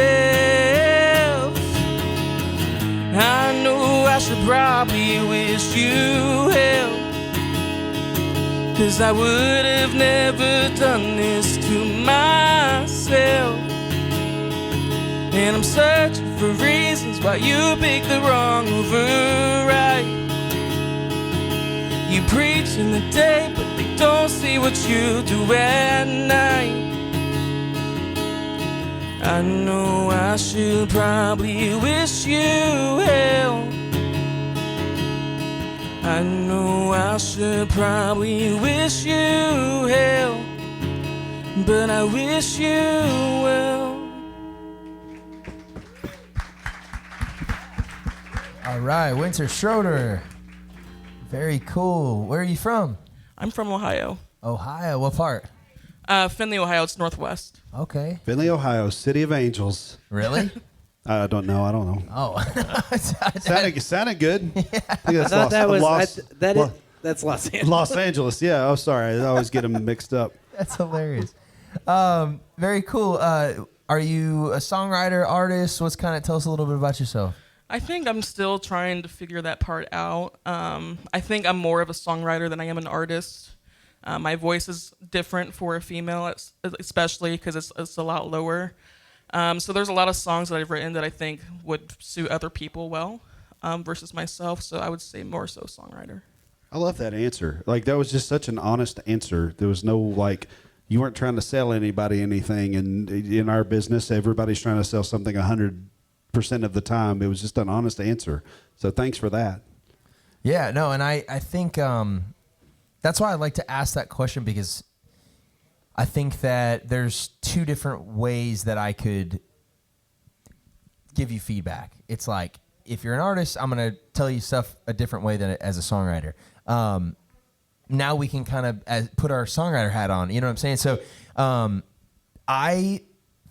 I know I should probably wish you hell, 'cause I would have never done this to myself. And I'm searching for reasons why you picked the wrong over right. You preach in the day, but they don't see what you do at night. I know I should probably wish you hell. I know I should probably wish you hell, but I wish you well. All right, Wynter Schroeder. Very cool. Where are you from? I'm from Ohio. Ohio. What part? Findlay, Ohio. It's northwest. Okay. Findlay, Ohio, City of Angels. Really? I don't know. Oh. Sounded good. I think I thought that was Los, that's Los Angeles. Los Angeles. Yeah. Oh, sorry. I always get them mixed up. That's hilarious. Very cool. Are you a songwriter, artist? Tell us a little bit about yourself. I think I'm still trying to figure that part out. I think I'm more of a songwriter than I am an artist. My voice is different for a female, especially because it's a lot lower. So there's a lot of songs that I've written that I think would suit other people well versus myself. So I would say more so songwriter. I love that answer. Like, that was just such an honest answer. There was no, like, you weren't trying to sell anybody anything. And in our business, everybody's trying to sell something 100% of the time. It was just an honest answer. So thanks for that. Yeah, no, and I think that's why I like to ask that question, because I think that there's two different ways that I could give you feedback. It's like, if you're an artist, I'm going to tell you stuff a different way than as a songwriter. Now we can kind of put our songwriter hat on, you know what I'm saying? So I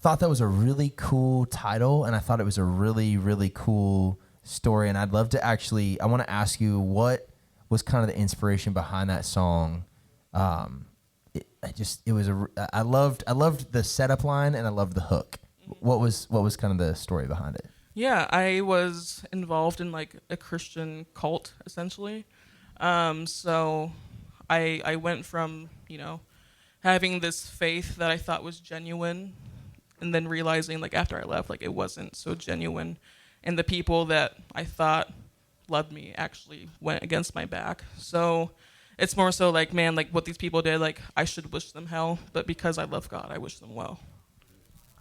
thought that was a really cool title, and I thought it was a really, really cool story, and I'd love to I want to ask you, what was kind of the inspiration behind that song? I loved the setup line, and I loved the hook. What was kind of the story behind it? Yeah, I was involved in like a Christian cult essentially. So I went from, having this faith that I thought was genuine, and then realizing like after I left, like it wasn't so genuine, and the people that I thought loved me actually went against my back. So it's more so like, man, like what these people did, like I should wish them hell, but because I love God, I wish them well.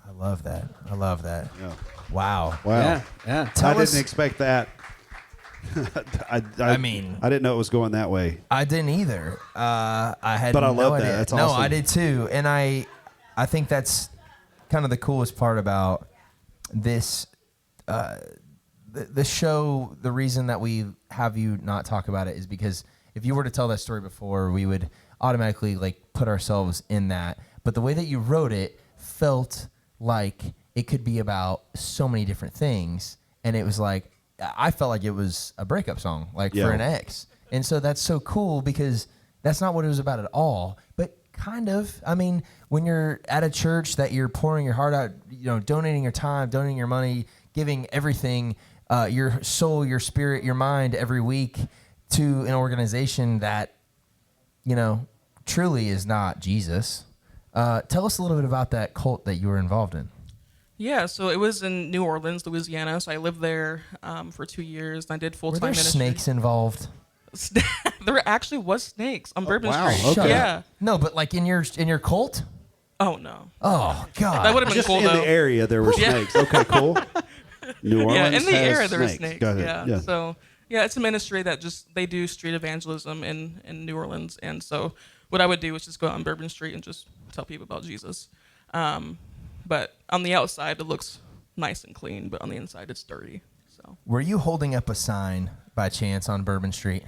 I love that. Yeah. Wow. Yeah. Yeah. I didn't expect that. I didn't know it was going that way. I didn't either. I had But I no love idea. that. That's No, awesome. I did too. And I think that's kind of the coolest part about this the show. The reason that we have you not talk about it is because if you were to tell that story before, we would automatically like put ourselves in that. But the way that you wrote it felt like it could be about so many different things, and it was like, I felt like it was a breakup song, like for an ex. And so that's so cool, because that's not what it was about at all, but kind of. I mean, when you're at a church that you're pouring your heart out, donating your time, donating your money, giving everything, your soul, your spirit, your mind every week to an organization that, truly is not Jesus. Tell us a little bit about that cult that you were involved in. Yeah, so it was in New Orleans, Louisiana. So I lived there for 2 years, and I did full-time Were there ministry. snakes involved? There actually was snakes on Bourbon wow, Street. okay. Yeah. No, but like in your cult? Oh no. Oh God. That would have been Just cool in though. the area, there were Yeah. snakes. Okay, cool. New Orleans Yeah, in the has area there were snakes. snakes. Go ahead. Yeah. So yeah, it's a ministry that they do street evangelism in New Orleans, and so what I would do is just go out on Bourbon Street and just tell people about Jesus. But on the outside it looks nice and clean, but on the inside it's dirty. So Were you holding up a sign by chance on Bourbon Street?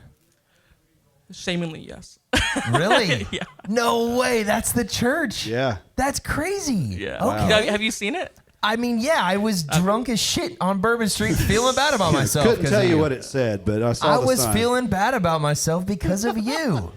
Shamingly, yes. Really? Yeah. No way. That's the church. Yeah. That's crazy. Yeah. Okay. Have you seen it? I mean, yeah, I was drunk as shit on Bourbon Street, feeling bad about myself. Couldn't 'cause tell of you what it said, but I saw I the was sign. feeling bad about myself because of you.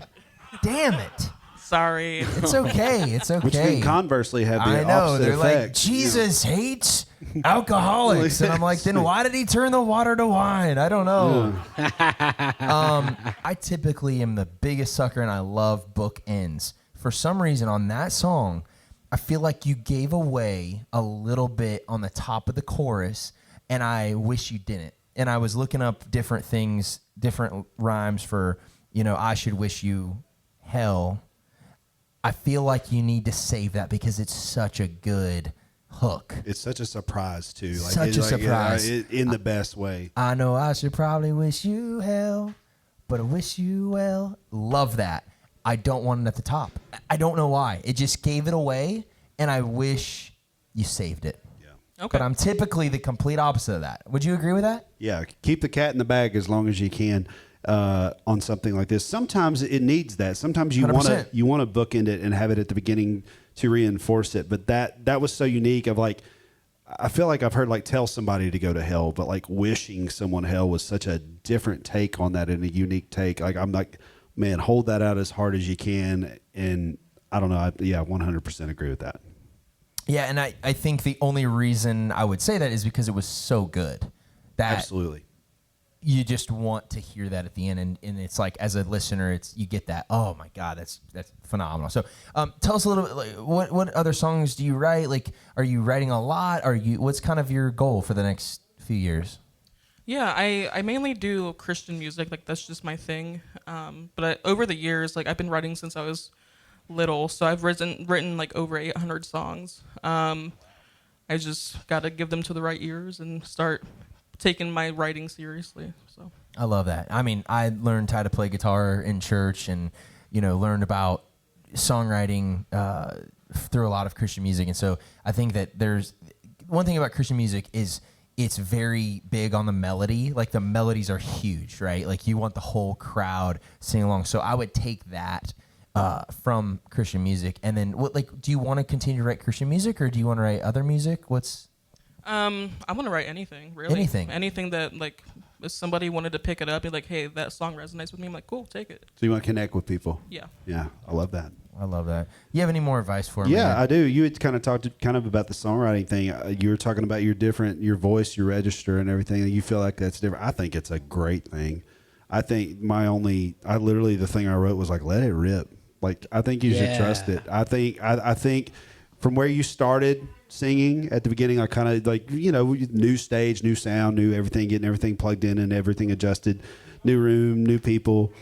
Damn it. Sorry. It's okay. It's okay. Which can conversely have the I know. opposite They're like, effect. Jesus hates alcoholics. And I'm like, then why did he turn the water to wine? I don't know. I typically am the biggest sucker and I love bookends. For some reason, on that song, I feel like you gave away a little bit on the top of the chorus, and I wish you didn't. And I was looking up different things, different rhymes for, I should wish you hell. I feel like you need to save that because it's such a good hook. It's such a surprise too. Like, Such a surprise. In the best way. I know I should probably wish you hell, but I wish you well. Love that. I don't want it at the top. I don't know why. It just gave it away, and I wish you saved it. Okay. But I'm typically the complete opposite of that. Would you agree with that? Yeah, keep the cat in the bag as long as you can on something like this. Sometimes it needs that. Sometimes you want 100%. to bookend it and have it at the beginning to reinforce it. But that was so unique. Of like, I feel like I've heard like tell somebody to go to hell, but like wishing someone hell was such a different take on that and a unique take. Like I'm like, man, hold that out as hard as you can. And I don't know. 100% agree with that. Yeah, and I think the only reason I would say that is because it was so good. That Absolutely. you just want to hear that at the end, and it's like as a listener, you get that. Oh my God, that's phenomenal. So, tell us a little bit. Like, what other songs do you write? Like, are you writing a lot? What's kind of your goal for the next few years? Yeah, I mainly do Christian music. Like that's just my thing. But over the years, like I've been writing since I was little, so I've written like over 800 songs. I just got to give them to the right ears and start taking my writing seriously. So I love that. I mean, I learned how to play guitar in church, and learned about songwriting through a lot of Christian music. And so I think that there's one thing about Christian music is it's very big on the melody. Like the melodies are huge, right? Like you want the whole crowd sing along. So I would take that from Christian music, and then do you want to continue to write Christian music, or do you want to write other music? I want to write anything, really. Anything that like if somebody wanted to pick it up, be like, hey, that song resonates with me. I'm like, cool, take it. So you want to connect with people? Yeah. Yeah, I love that. I love that. You have any more advice for me? Yeah, I do. You had kind of talked about the songwriting thing. You were talking about your voice, your register, and everything. You feel like that's different. I think it's a great thing. I think the thing I wrote was like, let it rip. Like, I think you should trust it. I think from where you started singing at the beginning, I kind of like, new stage, new sound, new everything, getting everything plugged in and everything adjusted, new room, new people.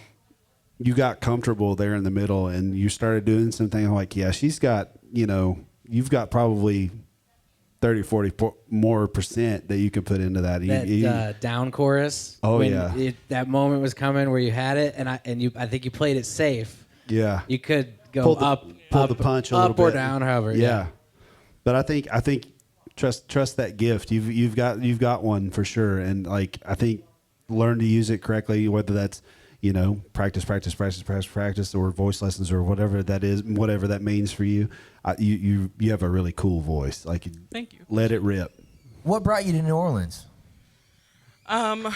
You got comfortable there in the middle and you started doing something. I'm like, yeah, she's got, you've got probably 30, 40 more percent that you can put into that. That down chorus. Oh, when yeah. That moment was coming where you had it, and I think you played it safe. Yeah. You could go pull the punch a little up or bit. down, however. Yeah. But I think trust that gift. You've got one for sure. And like, I think learn to use it correctly, whether that's, practice, or voice lessons or whatever that is, whatever that means for you. You have a really cool voice. Like, thank you. Let it rip. What brought you to New Orleans? I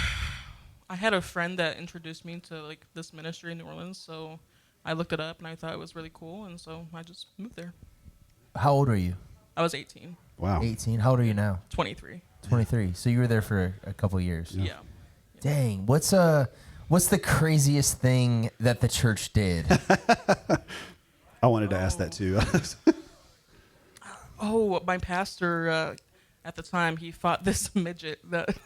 had a friend that introduced me to like this ministry in New Orleans, so I looked it up and I thought it was really cool, and so I just moved there. How old are you? I was 18. Wow. 18. How old are you now? 23. 23. So you were there for a couple of years. Yeah. Dang. What's the craziest thing that the church did? I wanted to ask that too. My pastor at the time, he fought this midget that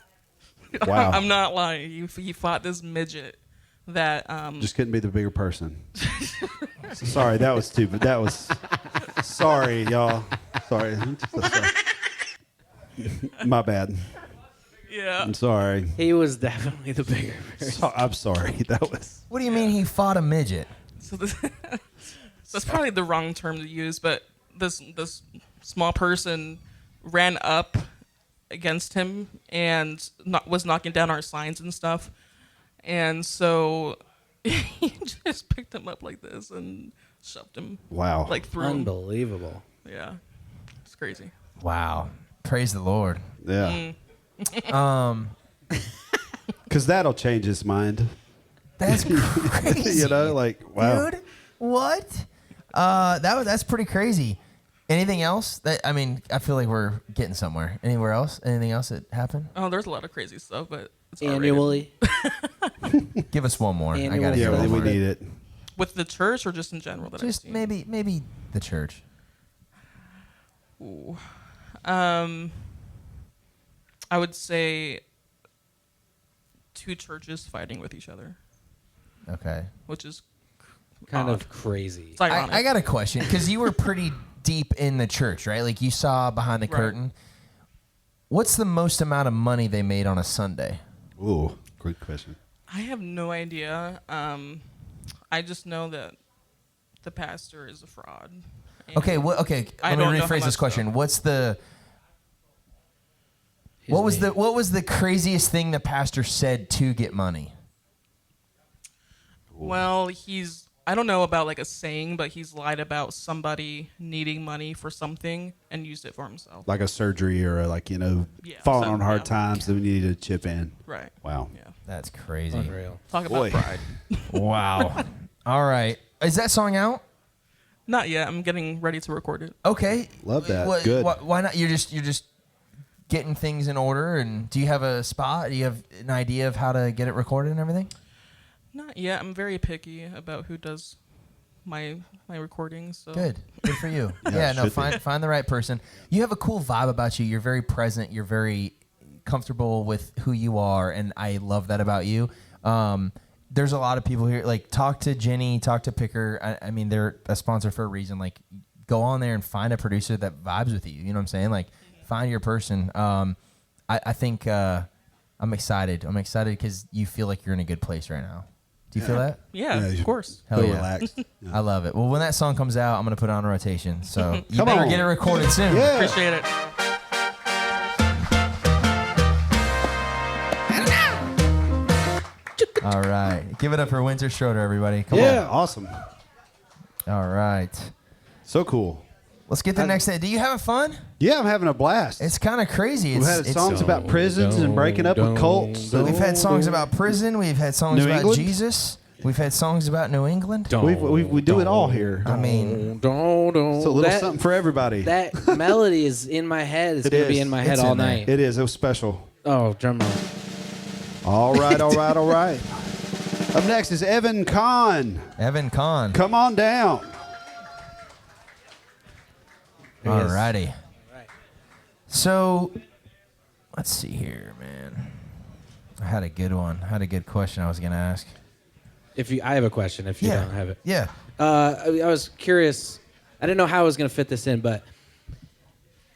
Wow. I'm not lying. He fought this midget that just couldn't be the bigger person. Sorry, that was stupid. That was sorry, y'all. Sorry. My bad. Yeah. I'm sorry. He was definitely the bigger person. I'm sorry. That was. What do you mean he fought a midget? So that's probably the wrong term to use, but this small person ran up against him and was knocking down our signs and stuff. And so he just picked him up like this and shoved him. Wow. Like through him. Unbelievable. Yeah, it's crazy. Wow. Praise the Lord. Yeah. Because that'll change his mind. That's crazy. You know, like, wow. Dude, what? That's pretty crazy. Anything else? I mean, I feel like we're getting somewhere. Anywhere else? Anything else that happened? Oh, there's a lot of crazy stuff, but it's R-rated. Annually. Give us one more. I Annual gotta hear Yeah, one we more. need it. With the church or just in general that I've Just seen? maybe the church. Ooh. I would say 2 churches fighting with each other, Okay. which is Kind odd. of crazy. It's ironic. I got a question because you were pretty deep in the church, right? Like you saw behind the Right. curtain. What's the most amount of money they made on a Sunday? Ooh, great question. I have no idea. I just know that the pastor is a fraud. And Okay, okay. I Let me don't know how rephrase this much, question. though. What's the His what was name. the craziest thing the pastor said to get money? Well, I don't know about like a saying, but he's lied about somebody needing money for something and used it for himself. Like a surgery or like, you know, Yeah, falling so- on hard yeah. times that we need to chip in. Right. Wow. Yeah. That's crazy. Unreal. Talk Boy. about pride. Wow. All right. Is that song out? Not yet. I'm getting ready to record it. Okay. Love that. Good. Why not? You're just getting things in order. And do you have a spot? Do you have an idea of how to get it recorded and everything? Not yet. I'm very picky about who does my recordings. So. Good for you. Yeah, yeah, no, should be. find the right person. You have a cool vibe about you. You're very present. You're very comfortable with who you are, and I love that about you. There's a lot of people here. Like, talk to Jenny, talk to Picker. I mean, they're a sponsor for a reason. Like, go on there and find a producer that vibes with you. You know what I'm saying? Like, find your person. I think I'm excited. I'm excited because you feel like you're in a good place right now. Do you feel that? Yeah, Yeah, you- of course. Hell Feel yeah. relaxed. I love it. Well, when that song comes out, I'm going to put it on rotation. So you Come better on. get it recorded soon. Yeah. Appreciate it. All right. Give it up for Wynter Schroeder, everybody. Come Yeah. Awesome. on. All right. So cool. Let's get the next day. Do you have fun? Yeah, I'm having a blast. It's kind of crazy. We've had songs about prisons and breaking up with cults. We've had songs about prison. We've had songs New about England? Jesus. We've had songs about New England. We do it all here. I mean, It's a little something for everybody. That melody is in my head. It's It going to be is. in my head It's all in there. night. It is. It was special. Oh, drum roll. All right, all right, all right. Up next is Evan Conn. Evan Conn. Come on down. There he All is. righty. So, let's see here, man. I had a good one. I had a good question I was going to ask. I have a question if you Yeah. don't have it. Yeah. I was curious. I didn't know how I was going to fit this in, but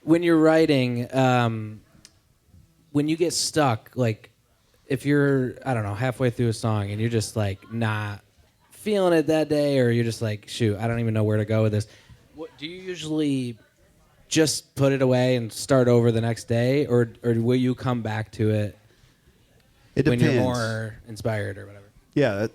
when you're writing, when you get stuck, like if you're, I don't know, halfway through a song and you're just like not feeling it that day, or you're just like, shoot, I don't even know where to go with this. Do you usually just put it away and start over the next day, or will you come back to it It when depends. you're more inspired or whatever? Yeah,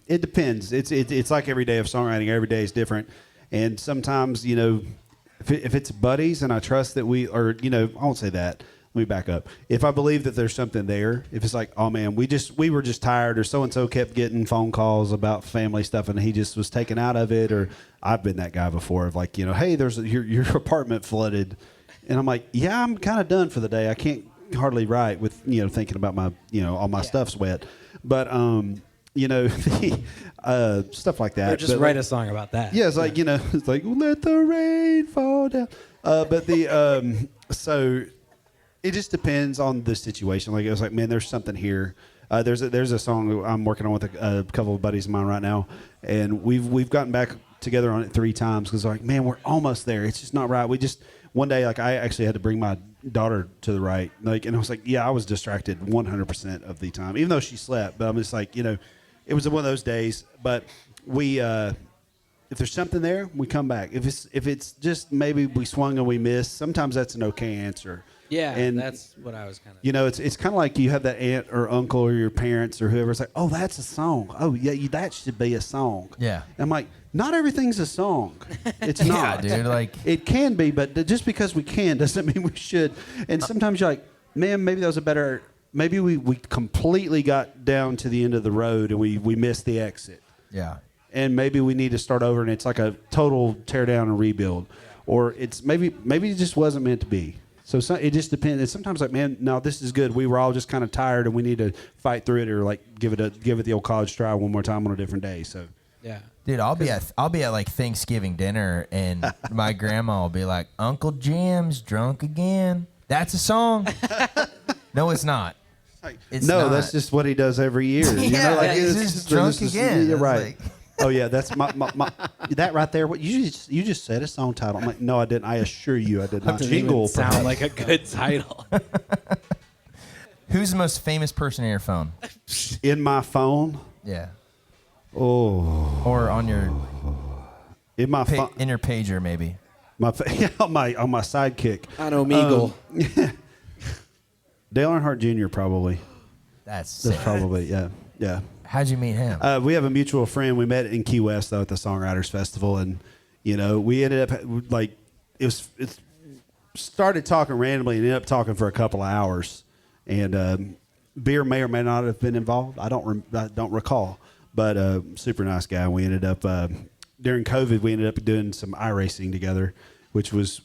it depends. It's like every day of songwriting. Every day is different, and sometimes if it's buddies and I trust that I won't say that. Let me back up. If I believe that there's something there, if it's like, oh man, we were just tired, or so and so kept getting phone calls about family stuff, and he just was taken out of it, or I've been that guy before of like, hey, there's your apartment flooded, and I'm like, yeah, I'm kind of done for the day. I can't hardly write with thinking about my all my stuff's wet, but stuff like that. Or just But, write like, a song about that. yeah, it's like it's like let the rain fall down. But the so it just depends on the situation. Like it was like, man, there's something here. There's a song I'm working on with a couple of buddies of mine right now, and we've gotten back together on it 3 times because like, man, we're almost there. It's just not right. We just one day like I actually had to bring my daughter to the right, like, and I was like, yeah, I was distracted 100% of the time, even though she slept. But I'm just like, it was one of those days. But we, if there's something there, we come back. If it's just maybe we swung and we missed, sometimes that's an okay answer. Yeah, and that's what I was kind of. you know, it's kind of like you have that aunt or uncle or your parents or whoever's like, oh, that's a song. Oh, yeah, that should be a song. Yeah. I'm like, not everything's a song. It's not. Yeah, dude. Like, It can be, but just because we can doesn't mean we should. And sometimes you're like, man, maybe that was a better. Maybe we completely got down to the end of the road and we missed the exit. yeah. And maybe we need to start over and it's like a total tear down and rebuild. Or it's maybe it just wasn't meant to be. So it just depends. And sometimes like, man, no, this is good. We were all just kind of tired and we need to fight through it or like give it the old college try one more time on a different day. So Yeah. Dude, I'll be at like Thanksgiving dinner and my grandma will be like, Uncle Jim's drunk again. That's a song. No, it's not. It's no, not. that's just what he does every year. You Yeah, know, like he's it's just drunk again. You're It's right. like- Oh yeah, that's my that right there. What you just said a song title. I'm like, no, I didn't. I assure you, I did not. Doesn't even Jingle sound perhaps. like a good title. Who's the most famous person in your phone? In my phone. Yeah. Oh, Or on your in my phone. in your pager, maybe. On my sidekick. On Omegle. Dale Earnhardt Jr. probably. That's sick. That's probably yeah. How'd you meet him? We have a mutual friend. We met in Key West though at the Songwriters Festival, and you know we ended up like it started talking randomly and ended up talking for a couple of hours, and beer may or may not have been involved. I don't recall, but super nice guy. We ended up during COVID. We ended up doing some iRacing together, which was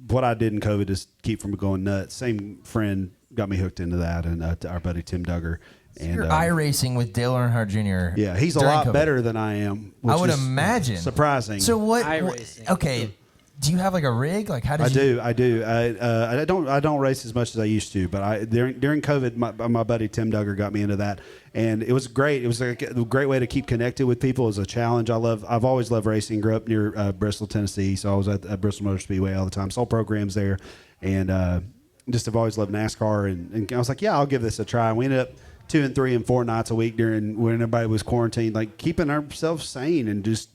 what I did in COVID to keep from going nuts. Same friend got me hooked into that, and our buddy Tim Duggar. And You're iRacing with Dale Earnhardt Jr. Yeah, he's a during lot COVID. better than I am. I which would is imagine. surprising. So what? iRacing. Okay. Do you have like a rig? Like how did you? I do. I don't race as much as I used to, but during COVID, my buddy Tim Duggar got me into that, and it was great. It was like a great way to keep connected with people. It was a challenge. I've always loved racing. Grew up near Bristol, Tennessee, so I was at Bristol Motor Speedway all the time. Saw programs there, and just have always loved NASCAR. And I was like, yeah, I'll give this a try. And we ended up 2 and 3 and 4 nights a week when everybody was quarantined, like keeping ourselves sane and just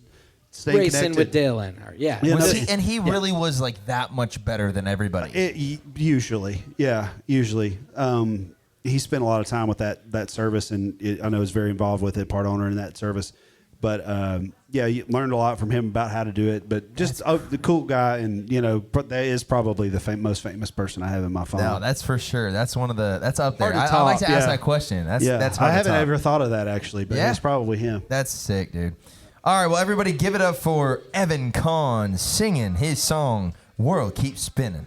staying Racing connected. with Dale Earnhardt. Yeah. Yeah, Was no, he, and he really was like that much better than everybody. Usually. He spent a lot of time with that service, and I know he's very involved with it, part owner in that service. But you learned a lot from him about how to do it. But just the cool guy, and that is probably the most famous person I have in my phone. No, that's for sure. That's one of the. That's up there. Hard to I like to top, ask yeah. that question. That's hard I to haven't top. ever thought of that actually, but Yeah. it's probably him. That's sick, dude. All right, well, everybody, give it up for Evan Conn singing his song "World Keeps Spinning."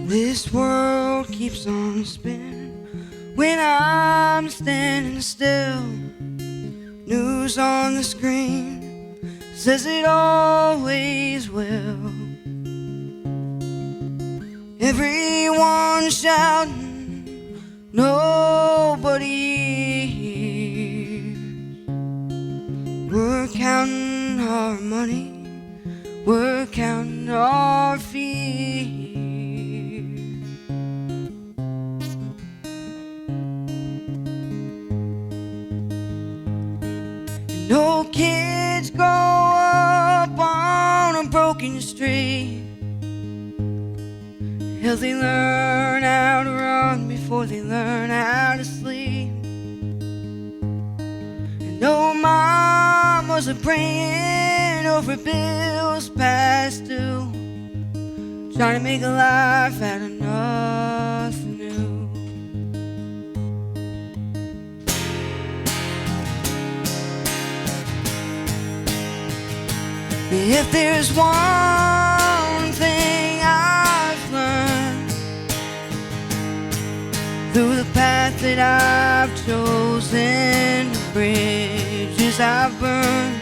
This world keeps on spinning when I'm standing still. News on the screen says it always will. Everyone shouting, nobody hears. We're counting our money, we're counting our fears. No kids grow up on a broken street. Healthy learn how to run before they learn how to sleep. And no mamas are praying over bills past due, trying to make a life out of nothing new. If there's one thing I've learned through the path that I've chosen, the bridges I've burned,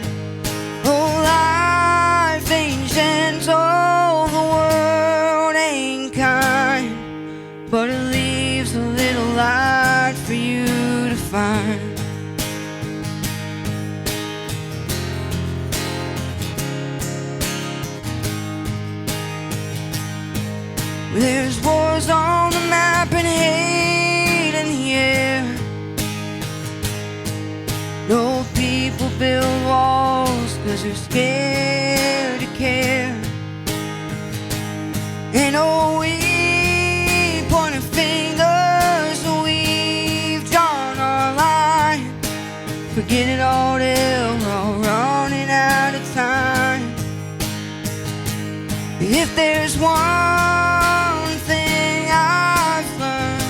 oh, life ain't gentle, the world ain't kind, but it leaves a little light for you to find. There's wars on the map and hate in the air. No people build walls 'cause are scared to care. And oh, we point fingers, we've drawn our line. Forget it all till we're all running out of time. If there's one thing I've learned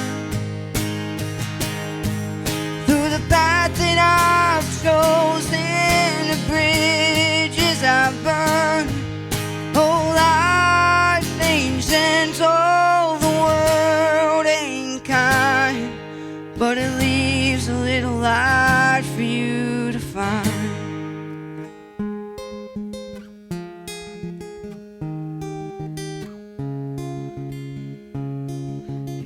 through the path that I've chosen, the bridges I've burned, oh, life ain't gentle, the world ain't kind, but it leaves a little light for you to find.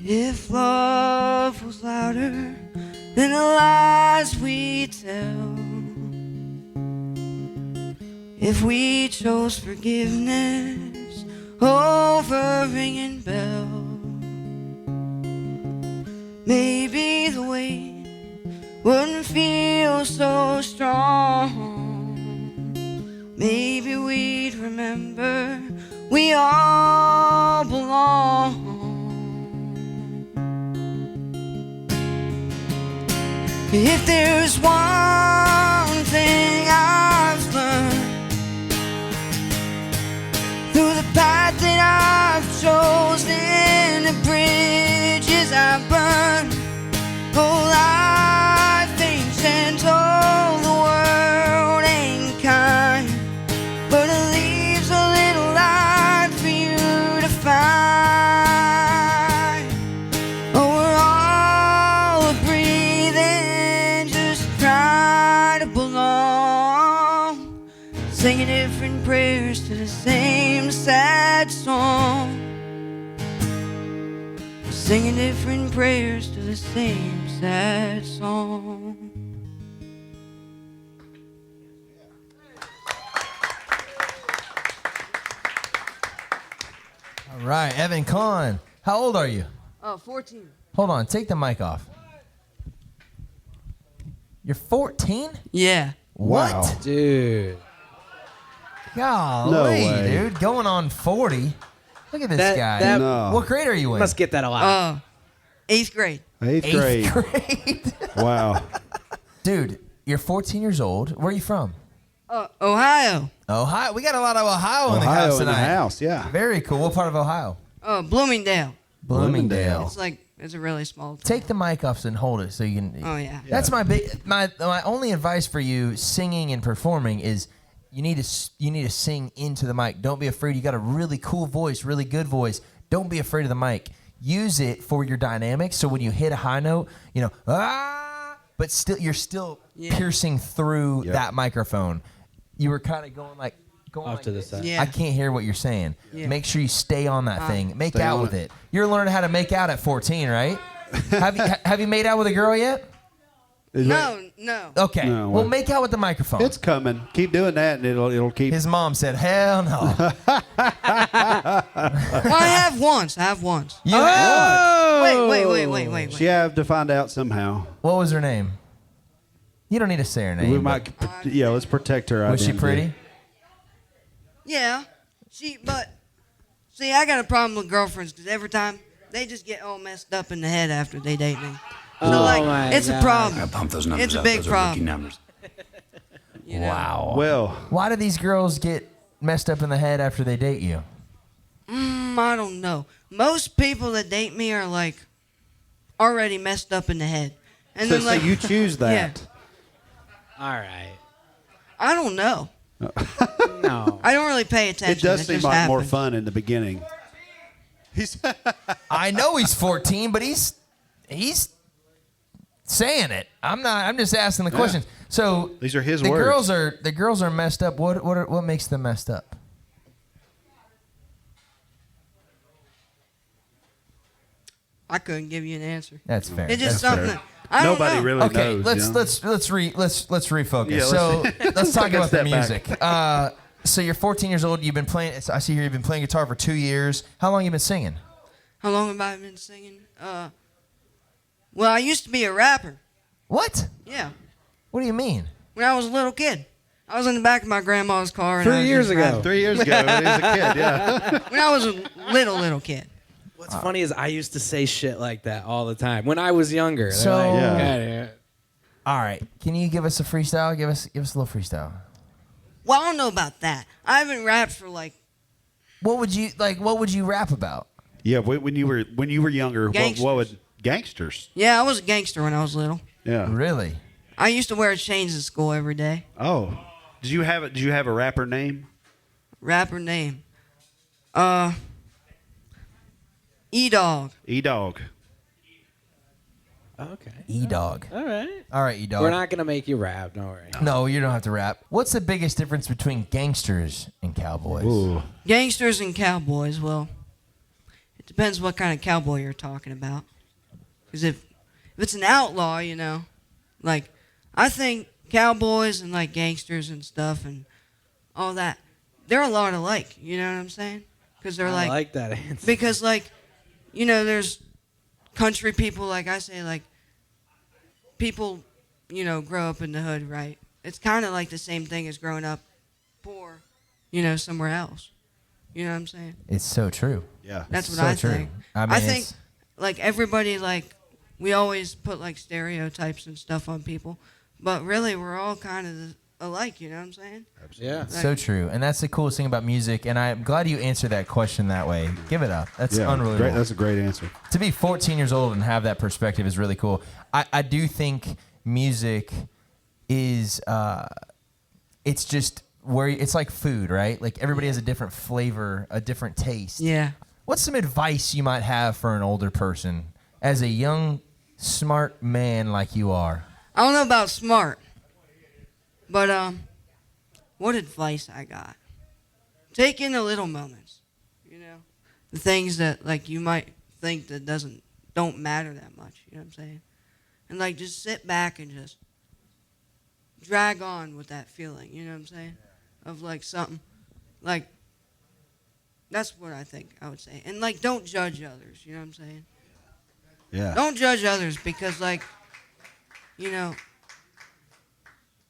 If love was louder than the lies we tell, if we chose forgiveness over ringing bell, maybe the weight wouldn't feel so strong. Maybe we'd remember we all belong. If there's one thing I've learned through the path that I've chosen, the bridges I've burned, oh, life ain't gentle, the world ain't kind, but it leaves a little light for you to find. Oh, we're all breathing, just try to belong, singing different prayers to the same sad song, singing different prayers to the same sad song. All right, Evan Conn. How old are you? 14. Hold on, take the mic off. You're 14? Yeah. Wow. What? Dude. Golly, No way. dude. Going on 40. Look at this That- guy. that- No. What grade are you in? Must get that a lot. 8th grade. Eighth grade. 8th grade. Wow. Dude, you're 14 years old. Where are you from? Ohio. Ohio. We got a lot of Ohio, in the house Ohio in tonight. the house, yeah. Very cool. What part of Ohio? Bloomingdale. Bloomingdale. It's a really small town. Take the mic off and hold it so you can. Oh, yeah. That's my only advice for you singing and performing is you need to sing into the mic. Don't be afraid. You got a really cool voice, really good voice. Don't be afraid of the mic. Use it for your dynamics. So when you hit a high note, but still you're still piercing through that microphone. You were kind of going Off to the side. Yeah. I can't hear what you're saying. Yeah. Make sure you stay on that thing. Make Stay out on with it. it. You're learning how to make out at 14, right? Have you made out with a girl yet? No. Okay. No, well, well, make out with the microphone. It's coming. Keep doing that, and it'll keep. His mom said, "Hell no." Well, I have once. You Wait. She have to find out somehow. What was her name? You don't need to say her name. We but- might, let's protect her. Was she identity. pretty? Yeah. See, I got a problem with girlfriends because every time they just get all messed up in the head after they date me. So, my it's God. a problem. I pump those numbers It's a up. big Those are problem. rookie numbers. You know? Wow. Well, Why do these girls get messed up in the head after they date you? I don't know. Most people that date me are already messed up in the head, and so, then so you choose that. Yeah. All right. I don't know. No. I don't really pay attention. It does seem just like more happens. fun in the beginning. I know he's 14, but he's saying it. I'm not. I'm just asking the questions. So These are his the words. The girls are messed up. What makes them messed up? I couldn't give you an answer. That's fair. It's just That's something. fair. That, I don't Nobody know. really Okay, knows. let's you know? let's refocus. Yeah, so let's talk take a about the step back. music. So you're 14 years old. You've been playing. I see here you've been playing guitar for 2 years. How long have you been singing? How long have I been singing? Well, I used to be a rapper. What? Yeah, What do you mean? when I was a little kid. I was in the back of my grandma's car. And 3 I was years just ago. rapping. 3 years ago, when he was a kid, yeah. When I was a little kid. What's funny is I used to say shit like that all the time when I was younger. They're So- like, Yeah. "Yeah." All right. Can you give us a freestyle? Give us a little freestyle. Well, I don't know about that. I haven't rapped for like What would you rap about? Yeah, when you were younger, what would gangsters? I was a gangster when I was little. Yeah. Really? I used to wear chains at school every day. Oh, did you have a rapper name? Rapper name. E-Dog. E-Dog. Okay. E-Dog. All right. All right, E-Dog. We're not gonna make you rap. Don't worry. No, you don't have to rap. What's the biggest difference between gangsters and cowboys? Ooh. Gangsters and cowboys, well, it depends what kind of cowboy you're talking about. Because if it's an outlaw, like, I think cowboys and, like, gangsters and stuff and all that, they're a lot alike, you know what I'm saying? Because they're I like that answer. because, like, there's country people, like I say, like, people, grow up in the hood, right? It's kind of like the same thing as growing up poor, somewhere else. You know what I'm saying? It's so true. Yeah. That's what so I true. think. I mean, I think, it's- like, everybody, like, we always put, like, stereotypes and stuff on people. But really, we're all kind of alike, you know what I'm saying? Yeah. So true. And that's the coolest thing about music. And I'm glad you answered that question that way. Give it up. That's unbelievable. Great. That's a great answer. To be 14 years old and have that perspective is really cool. I do think music is, it's just where it's like food, right? Like everybody has a different flavor, a different taste. Yeah. What's some advice you might have for an older person as a young, smart man like you are? I don't know about smart, but what advice I got? Take in the little moments, the things that like you might think that don't matter that much. You know what I'm saying? And like just sit back and just drag on with that feeling. You know what I'm saying? Of like something, like that's what I think I would say. And like don't judge others. You know what I'm saying? Yeah. Don't judge others because like.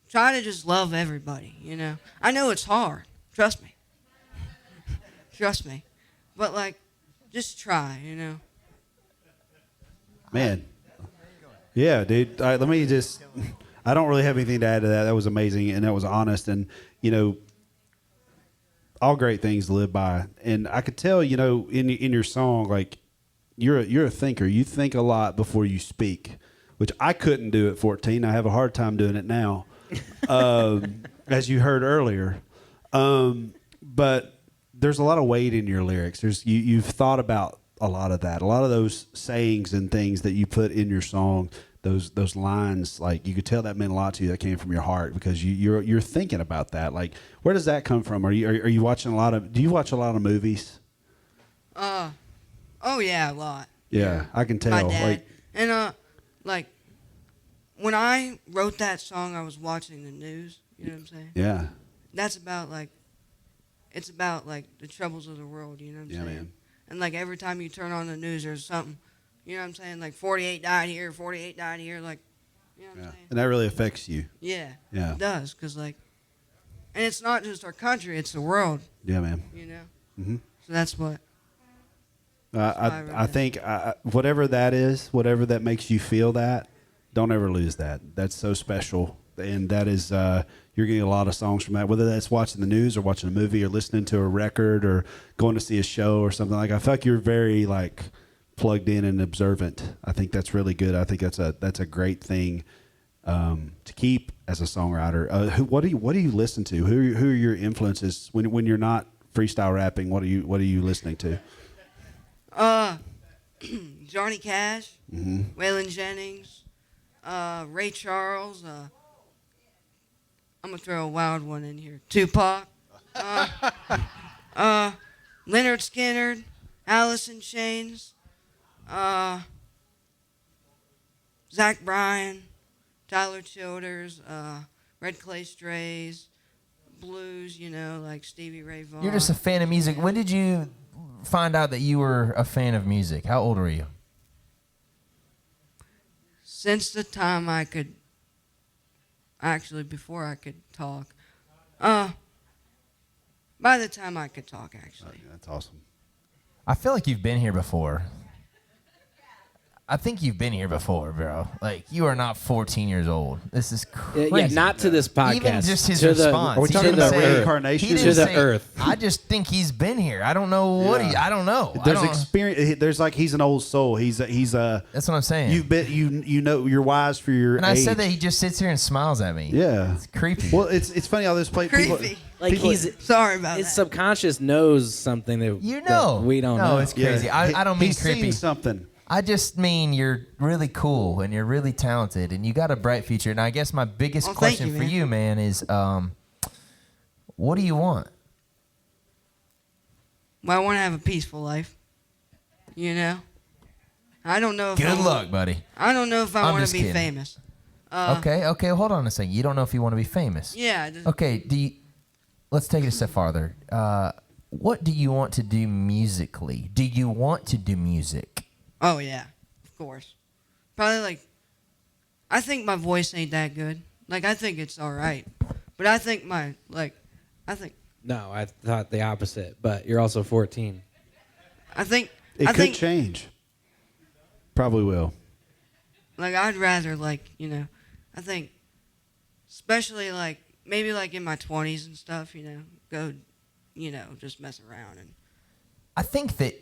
Try to just love everybody, I know it's hard. Trust me. Trust me. But, like, just try, Man. Yeah, dude. Let me just. I don't really have anything to add to that. That was amazing and that was honest and all great things to live by. And I could tell, in your song, like you're a thinker. You think a lot before you speak, which I couldn't do at 14. I have a hard time doing it now, as you heard earlier. But there's a lot of weight in your lyrics. You've thought about a lot of that, a lot of those sayings and things that you put in your song. Those lines, like you could tell that meant a lot to you. That came from your heart because you're thinking about that. Like, where does that come from? Are you watching a lot of? Do you watch a lot of movies? Oh yeah, a lot. Yeah, I can tell. My dad. Like, And like when I wrote that song, I was watching the news. You know what I'm saying? yeah, That's about like, it's about like the troubles of the world. You know what I'm yeah, saying? man. And like every time you turn on the news, there's something. You know what I'm saying? Like 48 died here, 48 died here. Like, you know what I'm saying? And that really affects you. Yeah. Yeah. It does, cause like, and it's not just our country; it's the world. Yeah, man. You know. Mhm. So that's what. I think whatever that is, whatever that makes you feel that, don't ever lose that. That's so special. And that is, you're getting a lot of songs from that, whether that's watching the news or watching a movie or listening to a record or going to see a show or something like. I feel like you're very like plugged in and observant. I think that's really good. I think that's a great thing to keep as a songwriter. What do you listen to? Who are your influences when you're not freestyle rapping? What are you listening to? Johnny Cash, Mm-hmm. Waylon Jennings, Ray Charles. I'm gonna throw a wild one in here. Tupac, Leonard Skinner, Alice in Chains, Zach Bryan, Tyler Childers, Red Clay Strays, blues. Like Stevie Ray Vaughan. You're just a fan of music. When did you find out that you were a fan of music? How old were you? Since the time I could, actually before I could talk, By the time I could talk, actually. That's awesome. I feel like you've been here before. I think you've been here before, bro. Like, you are not 14 years old. This is crazy. Yeah, not to this podcast. Even just his to response. Are we He talking didn't about say- reincarnation? he didn't To the say- earth. I just think he's been here. I don't know what Yeah. I don't know. I There's don't- experience. There's like he's an old soul. He's a. That's what I'm saying. You've been you know you're wise for your and age. I said that he just sits here and smiles at me. Yeah, It's creepy. Well, it's funny how this play people. Creepy. Like people- he's Sorry about his that. subconscious knows something that You know. that we don't No, know. it's crazy. I don't mean he's creepy. seen something. I just mean you're really cool and you're really talented and you got a bright future. And I guess my biggest Oh, thank question you, for man. you, man, is what do you want? Well, I want to have a peaceful life. You know? I don't know if Good luck, buddy. I don't know if I I'm want just to be kidding. famous. Okay, hold on a second. You don't know if you want to be famous. Yeah. I just- Okay, let's take it a step farther. What do you want to do musically? Do you want to do music? Oh, yeah. Of course. Probably like, I think my voice ain't that good. Like, I think it's all right. But I think No, I thought the opposite. But you're also 14. I think, It I could think, change. Probably will. like, I'd rather, like, you know, I think, especially, like, maybe, like, in my 20s and stuff, you know, go, you know, just mess around. And I think that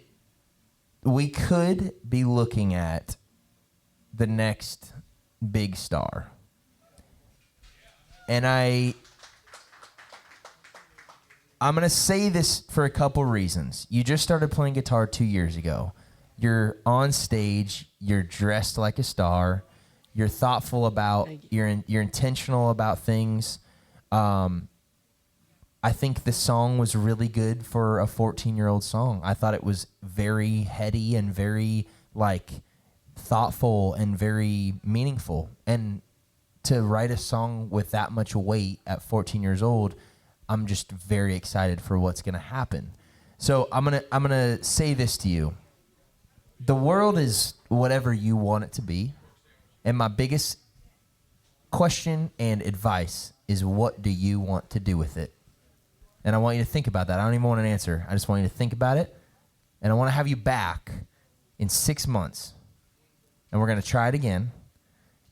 we could be looking at the next big star. And I'm going to say this for a couple reasons. You just started playing guitar 2 years ago. You're on stage. You're dressed like a star. You're thoughtful about. You're intentional about things. I think the song was really good for a 14-year-old song. I thought it was very heady and very like thoughtful and very meaningful. And to write a song with that much weight at 14 years old, I'm just very excited for what's going to happen. So I'm gonna say this to you. The world is whatever you want it to be. And my biggest question and advice is, what do you want to do with it? And I want you to think about that. I don't even want an answer. I just want you to think about it. And I want to have you back in 6 months. And we're going to try it again.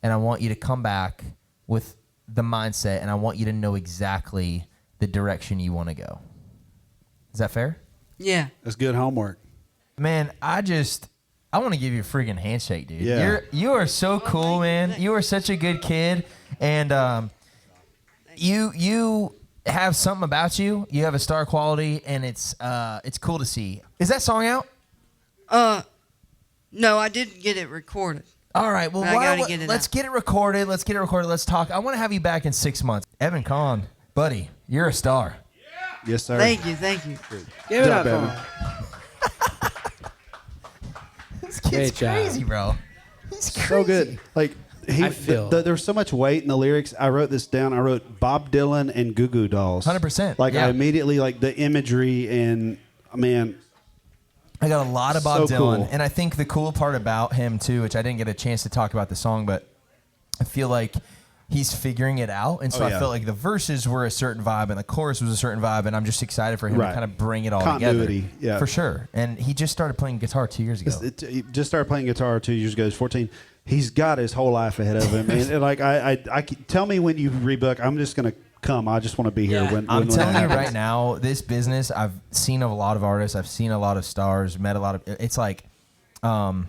And I want you to come back with the mindset, and I want you to know exactly the direction you want to go. Is that fair? yeah. That's good homework. Man, I want to give you a freaking handshake, dude. Yeah. You are so cool, man. You are such a good kid. And you have something about you. You have a star quality, and it's cool to see. Is that song out? No, I didn't get it recorded. All right. Well, But I gotta get it let's out. get it recorded. Let's talk. I want to have you back in 6 months. Evan Conn, buddy, you're a star. Yes, sir. Thank you. Give it up, Evan. Vaughn. This kid's Great job. crazy, bro. He's crazy. So good. Like I feel- there was so much weight in the lyrics. I wrote this down. I wrote Bob Dylan and Goo Goo Dolls. 100%, Like yeah. I immediately like the imagery and man. I got a lot of Bob So Dylan, cool. and I think the cool part about him too, which I didn't get a chance to talk about the song, but I feel like he's figuring it out, and so Oh, I yeah. felt like the verses were a certain vibe and the chorus was a certain vibe, and I'm just excited for him Right. to kind of bring it all Continuity, together. yeah. For sure. And he just started playing guitar 2 years ago. He just started playing guitar 2 years ago. He's 14. He's got his whole life ahead of him. And like I tell me when you rebook. I'm just gonna come. I just want to be here when I'm when telling that you happens. right now, this business, I've seen a lot of artists, I've seen a lot of stars, met a lot of. It's like, a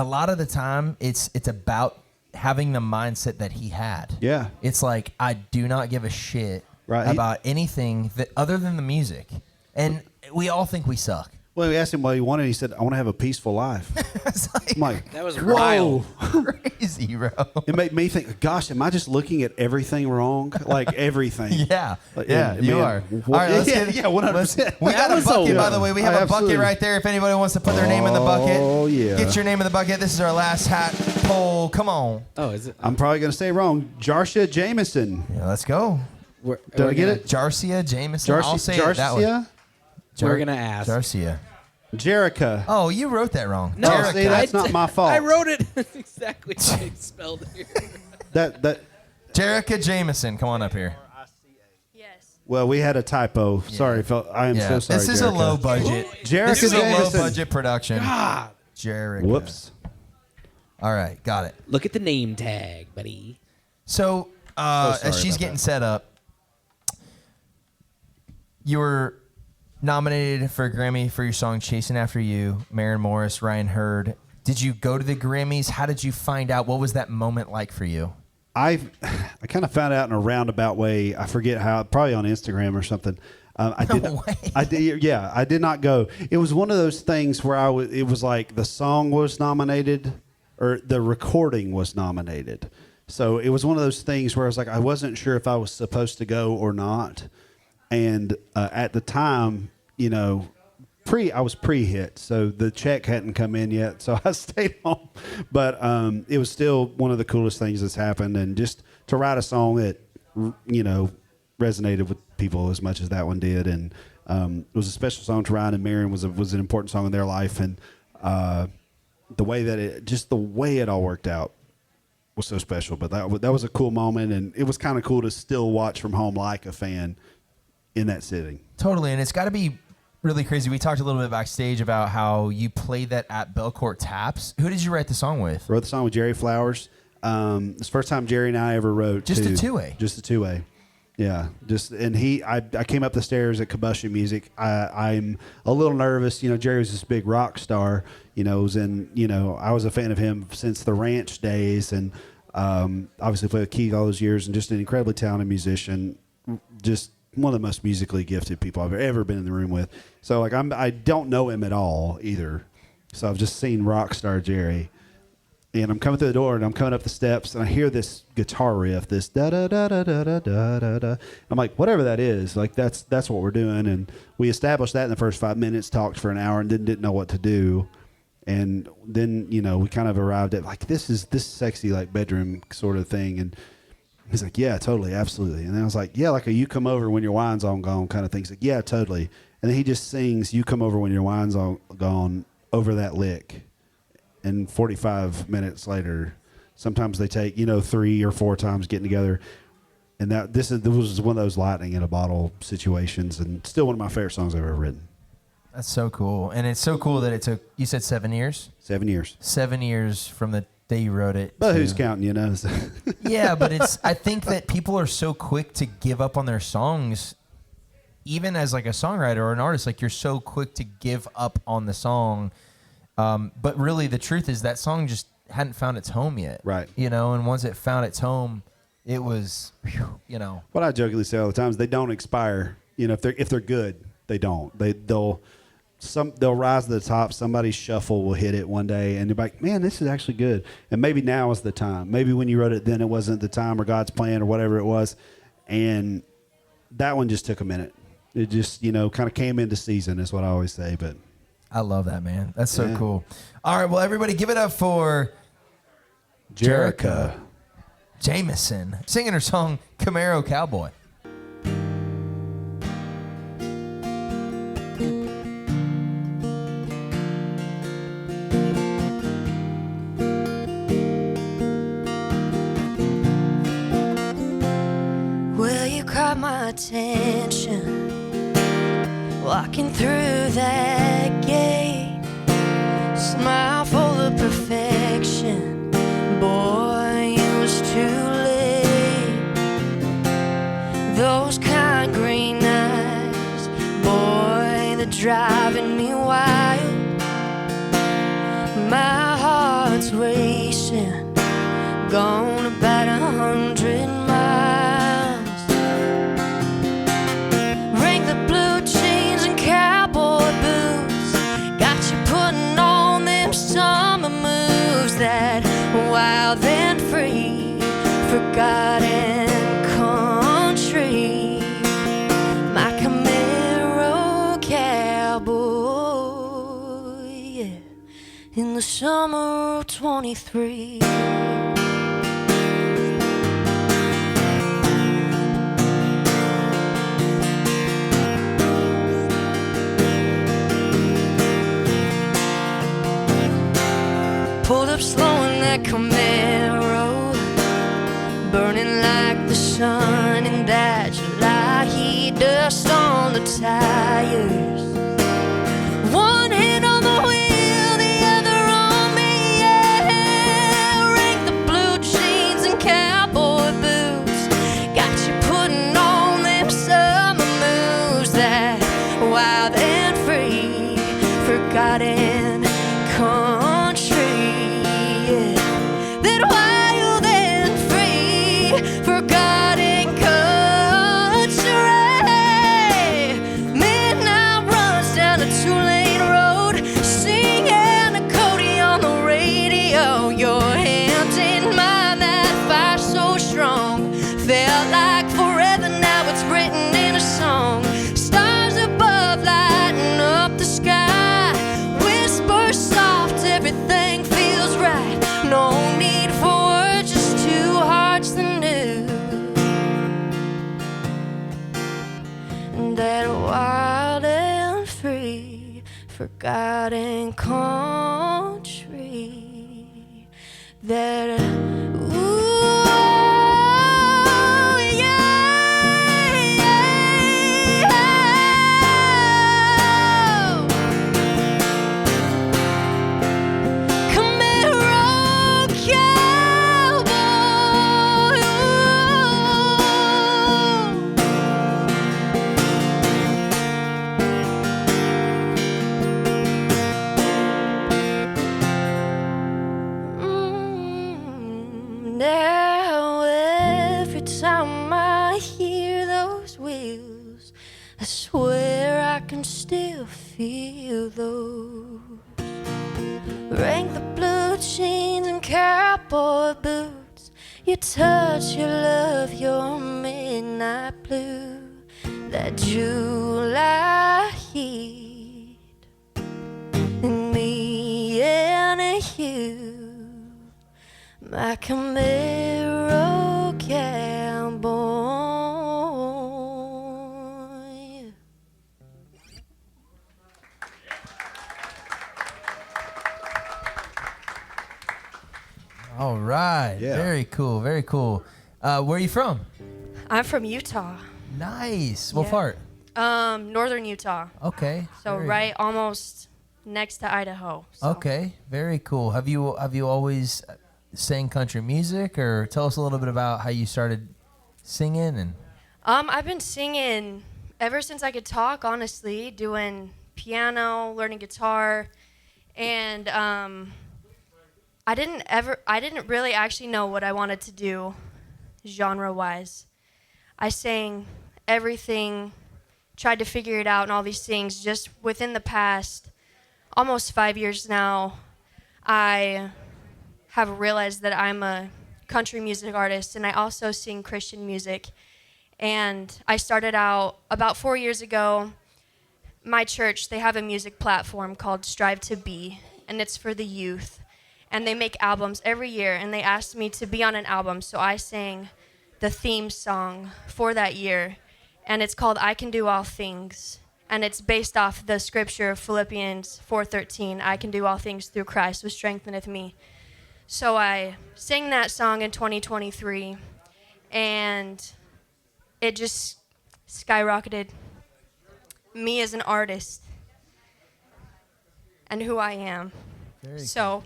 lot of the time, it's about having the mindset that he had. Yeah. It's like, I do not give a shit Right. about anything that other than the music, and we all think we suck. Well, we asked him what he wanted. He said, "I want to have a peaceful life." It's like, I'm like, That was whoa. wild. crazy, bro. It made me think, gosh, am I just looking at everything wrong? Like everything. Yeah, Like, yeah, and, you man, are. what- All right, let's yeah, get, yeah, 100%. We got a was a bucket, by lot. the way. We have a Absolutely. bucket right there. If anybody wants to put their name in the bucket, Oh, yeah. get your name in the bucket. This is our last hat poll. Come on. Oh, is it? I'm probably gonna say it wrong. Jarica Jamison. Yeah, let's go. Did I get it? Jarica Jamison. I'll say it that way. Jarica? We're gonna ask. Jarica. Jerica. Oh, you wrote that wrong. No, Oh, see, that's not my fault. I wrote it exactly how I spelled it here. That Jerica Jameson, come on up here. Yes. Well, we had a typo. Sorry, I am so sorry. This is a Jerica. low budget. Jerica This is a low Jameson. budget production. God. Jerica. Whoops. All right, got it. Look at the name tag, buddy. So, sorry as she's about getting that. set up, you were nominated for a Grammy for your song "Chasing After You." Maren Morris, Ryan Hurd. Did you go to the Grammys? How did you find out? What was that moment like for you? I kind of found out in a roundabout way. I forget how. Probably on Instagram or something. I did. No way. I did. Yeah, I did not go. It was one of those things where it was like the song was nominated, or the recording was nominated. So it was one of those things where I was like, I wasn't sure if I was supposed to go or not. And at the time, you know, I was pre-hit, so the check hadn't come in yet, so I stayed home. But it was still one of the coolest things that's happened, and just to write a song that, you know, resonated with people as much as that one did, and it was a special song to Ryan and Maren. Was an important song in their life, and the way it all worked out was so special. But that was a cool moment, and it was kind of cool to still watch from home like a fan in that sitting. Totally, and it's got to be really crazy. We talked a little bit backstage about how you played that at Belcourt Taps. Who did you write the song with? Wrote the song with Jerry Flowers. It's the first time Jerry and I ever wrote. Just a two-way? Just a two-way. Yeah. I came up the stairs at Combustion Music. I'm a little nervous. You know, Jerry was this big rock star. You know, I was a fan of him since the Ranch days, and obviously played with Keith all those years, and just an incredibly talented musician. Just one of the most musically gifted people I've ever been in the room with. So like I don't know him at all either. So I've just seen rock star Jerry, and I'm coming through the door and I'm coming up the steps and I hear this guitar riff, this da da da da da da da da da. I'm like, whatever that is, like that's what we're doing. And we established that in the first 5 minutes, talked for an hour, and didn't know what to do. And then, you know, we kind of arrived at like this sexy like bedroom sort of thing. And he's like, yeah, totally, absolutely. And then I was like, yeah, like a "You Come Over When Your Wine's All Gone" kind of thing. He's like, yeah, totally. And then he just sings "You Come Over When Your Wine's All Gone" over that lick. And 45 minutes later, sometimes they take, 3 or 4 times getting together. And this was one of those lightning in a bottle situations, and still one of my favorite songs I've ever written. That's so cool. And it's so cool that it took, you said 7 years? 7 years. 7 years from the day you wrote it. But who's counting, Yeah, but I think that people are so quick to give up on their songs, even as like a songwriter or an artist, like you're so quick to give up on the song. But really the truth is that song just hadn't found its home yet. Right. And once it found its home, it was, What I jokingly say all the time is they don't expire. If they're good, they don't. They'll rise to the top. Somebody's shuffle will hit it one day, and they're like, man, this is actually good. And maybe now is the time. Maybe when you wrote it then it wasn't the time, or God's plan, or whatever it was. And that one just took a minute. It just, kind of came into season is what I always say. But I love that, man. That's so cool. All right, well, everybody give it up for Jarica Jamison singing her song Camaro Cowboy. Well, you caught my attention walking through that gate, smile full of perfection. Boy, it was too late. Those kind green eyes, boy, they're driving me wild. My heart's racing, gone about 100 miles. Ring the blue jeans and cowboy boots, got you putting on them summer moves. That wild and free, forgotten country. My Camaro cowboy, yeah, in the summer of 23. Pulled up slow in that Camaro, burning like sun in that July heat, dust on the tires. One hand on the wheel, the other on me, yeah. Rank the blue jeans and cowboy boots. Got you putting on them summer moves, that wild and free, forgotten country, yeah. That wild and free, forgotten country. Midnight runs down the two-lane road, singing a Cody on the radio. Your hands in mine, that fire so strong, felt like forever, now it's written in a song. Stars above lighting up the sky, whisper soft, everything feels right. No need for words, just two hearts that knew that wild and free, forgotten country. That ooh, yeah, yeah. Camaro cowboy, now every time I hear those wheels, I swear I can still feel those. Rank the blue jeans and cowboy boots, your touch, your love, your midnight blue, that July heat, and me and you, my Camaro cowboy. All right. Yeah. Very cool. Very cool. Where are you from? I'm from Utah. Nice. What Yeah. part? Northern Utah. Okay. So very- right almost next to Idaho. So. Okay. Very cool. Have you always sang country music, or tell us a little bit about how you started singing? And I've been singing ever since I could talk, honestly, doing piano, learning guitar, and I didn't really actually know what I wanted to do genre-wise. I sang everything, tried to figure it out and all these things. Just within the past almost 5 years now, I have realized that I'm a country music artist, and I also sing Christian music. And I started out about 4 years ago. My church, they have a music platform called Strive to Be, and it's for the youth. And they make albums every year, and they asked me to be on an album, so I sang the theme song for that year, and it's called I Can Do All Things. And it's based off the scripture of Philippians 4:13, I can do all things through Christ who strengtheneth me. So I sang that song in 2023, and it just skyrocketed me as an artist and who I am. So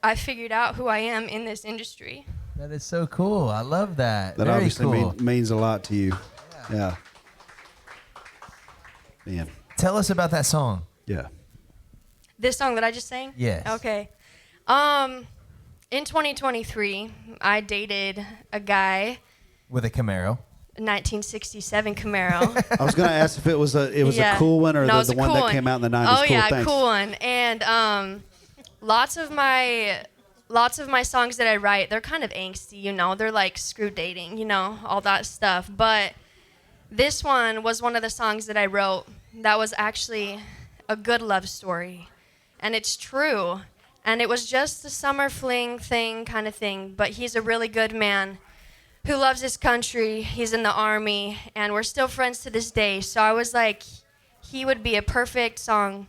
I figured out who I am in this industry. that is so cool. I love that. That Very obviously cool. means a lot to you. Yeah. Man. Tell us about that song. Yeah. This song that I just sang? Yes. Okay. In 2023, I dated a guy, With a Camaro. a 1967 Camaro. I was going to ask if it was a Yeah. cool one or No, it's the a one cool that came out in the 90s. Oh Cool, yeah, thanks. cool one. And lots of my songs that I write, they're kind of angsty, you know. They're like screw dating, you know, all that stuff. But this one was one of the songs that I wrote that was actually a good love story, and it's true. And it was just a summer fling thing, kind of thing. But he's a really good man who loves his country. He's in the Army, and we're still friends to this day. So I was like, he would be a perfect song.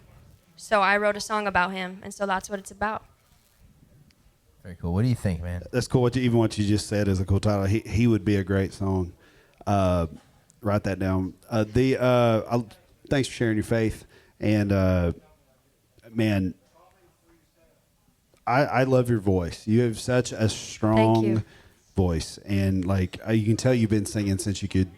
So I wrote a song about him, and so that's what it's about. Very cool. What do you think, man? That's cool. Even what you just said is a cool title. He would be a great song. Write that down. Thanks for sharing your faith. And man, I love your voice. You have such a strong voice, and like you can tell you've been singing since you could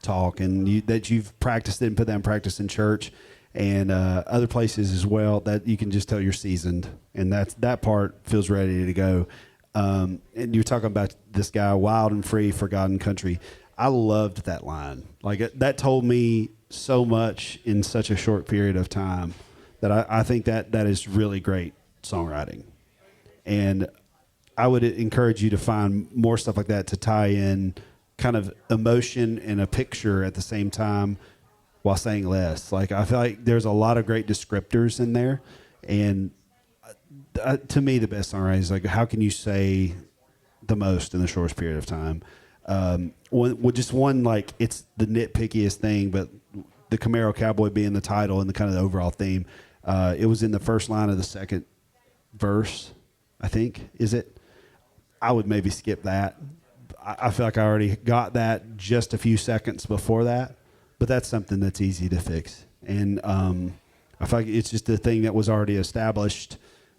talk, and that you've practiced it and put that in practice in church and other places as well. That you can just tell you're seasoned, and that part feels ready to go. And you're talking about this guy, wild and free, forgotten country. I loved that line. Like that told me so much in such a short period of time that I think that is really great songwriting. And I would encourage you to find more stuff like that to tie in kind of emotion and a picture at the same time while saying less. Like I feel like there's a lot of great descriptors in there. And to me, the best songwriting is like, how can you say the most in the shortest period of time? Just one, like it's the nitpickiest thing, but the Camaro Cowboy being the title and the kind of the overall theme, it was in the first line of the second verse, I think, is it? I would maybe skip that. I feel like I already got that just a few seconds before that, but that's something that's easy to fix. And I feel like it's just a thing that was already established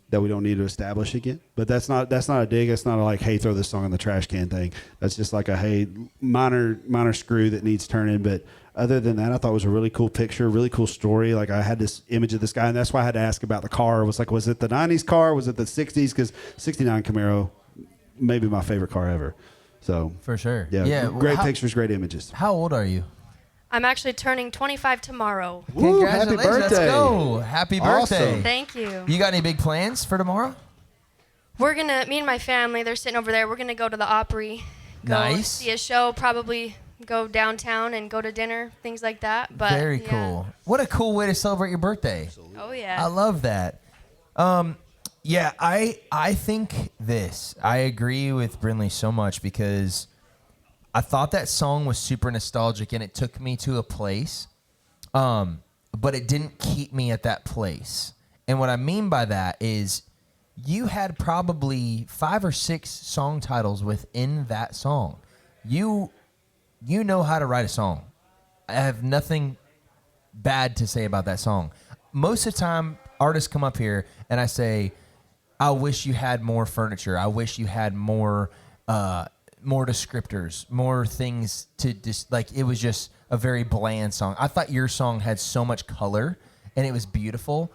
that we don't need to establish again. But that's not a dig. It's not a like, hey, throw this song in the trash can thing. That's just like a, hey, minor screw that needs turning. But other than that, I thought it was a really cool picture, really cool story. Like I had this image of this guy, and that's why I had to ask about the car. It was like, was it the 90s car? Was it the 60s? Because 69 Camaro, maybe my favorite car ever. So For sure. Yeah. Great pictures, great images. How old are you? I'm actually turning 25 tomorrow. Woo, Congratulations. happy birthday. Let's go. Happy birthday. Awesome. Thank you. You got any big plans for tomorrow? Me and my family, they're sitting over there. We're going to go to the Opry. Nice. See a show, probably go downtown and go to dinner, things like that. But Very cool. What a cool way to celebrate your birthday. Oh, yeah. I love that. Yeah, I think this. I agree with Brinley so much because I thought that song was super nostalgic and it took me to a place, but it didn't keep me at that place. And what I mean by that is you had probably 5 or 6 song titles within that song. You know how to write a song. I have nothing bad to say about that song. Most of the time, artists come up here and I say, I wish you had more furniture. I wish you had more descriptors, more things to just like. It was just a very bland song. I thought your song had so much color and it was beautiful,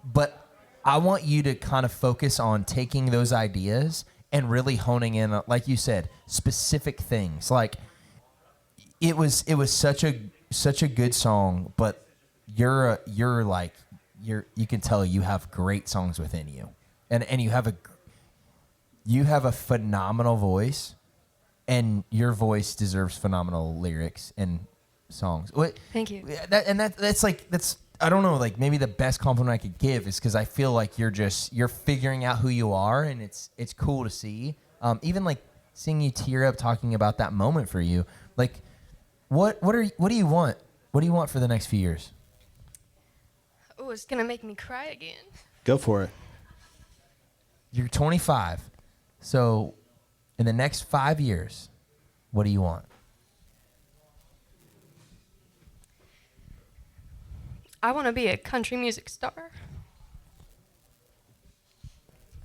but I want you to kind of focus on taking those ideas and really honing in, like you said, specific things. Like it was such a good song, but you can tell you have great songs within you. And you have a phenomenal voice, and your voice deserves phenomenal lyrics and songs. Thank you. That's I don't know, like maybe the best compliment I could give is because I feel like you're figuring out who you are, and it's cool to see. Even like seeing you tear up talking about that moment for you. Like, what do you want? What do you want for the next few years? Oh, it's gonna make me cry again. Go for it. You're 25. So in the next 5 years, what do you want? I want to be a country music star.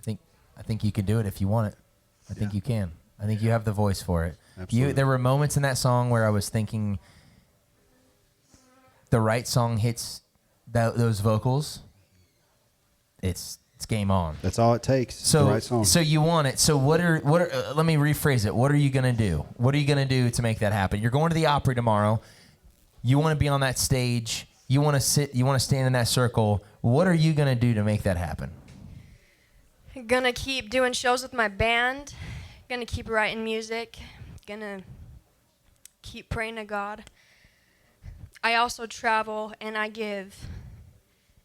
I think you can do it if you want it. I think you can. I think you have the voice for it. Absolutely. There were moments in that song where I was thinking the right song hits those vocals. It's game on. That's all it takes. So, the right song. So you want it. So what are let me rephrase it. What are you gonna do? What are you gonna do to make that happen? You're going to the Opry tomorrow. You want to be on that stage. You want to sit. You want to stand in that circle. What are you gonna do to make that happen? Gonna keep doing shows with my band. Gonna keep writing music. Gonna keep praying to God. I also travel and I give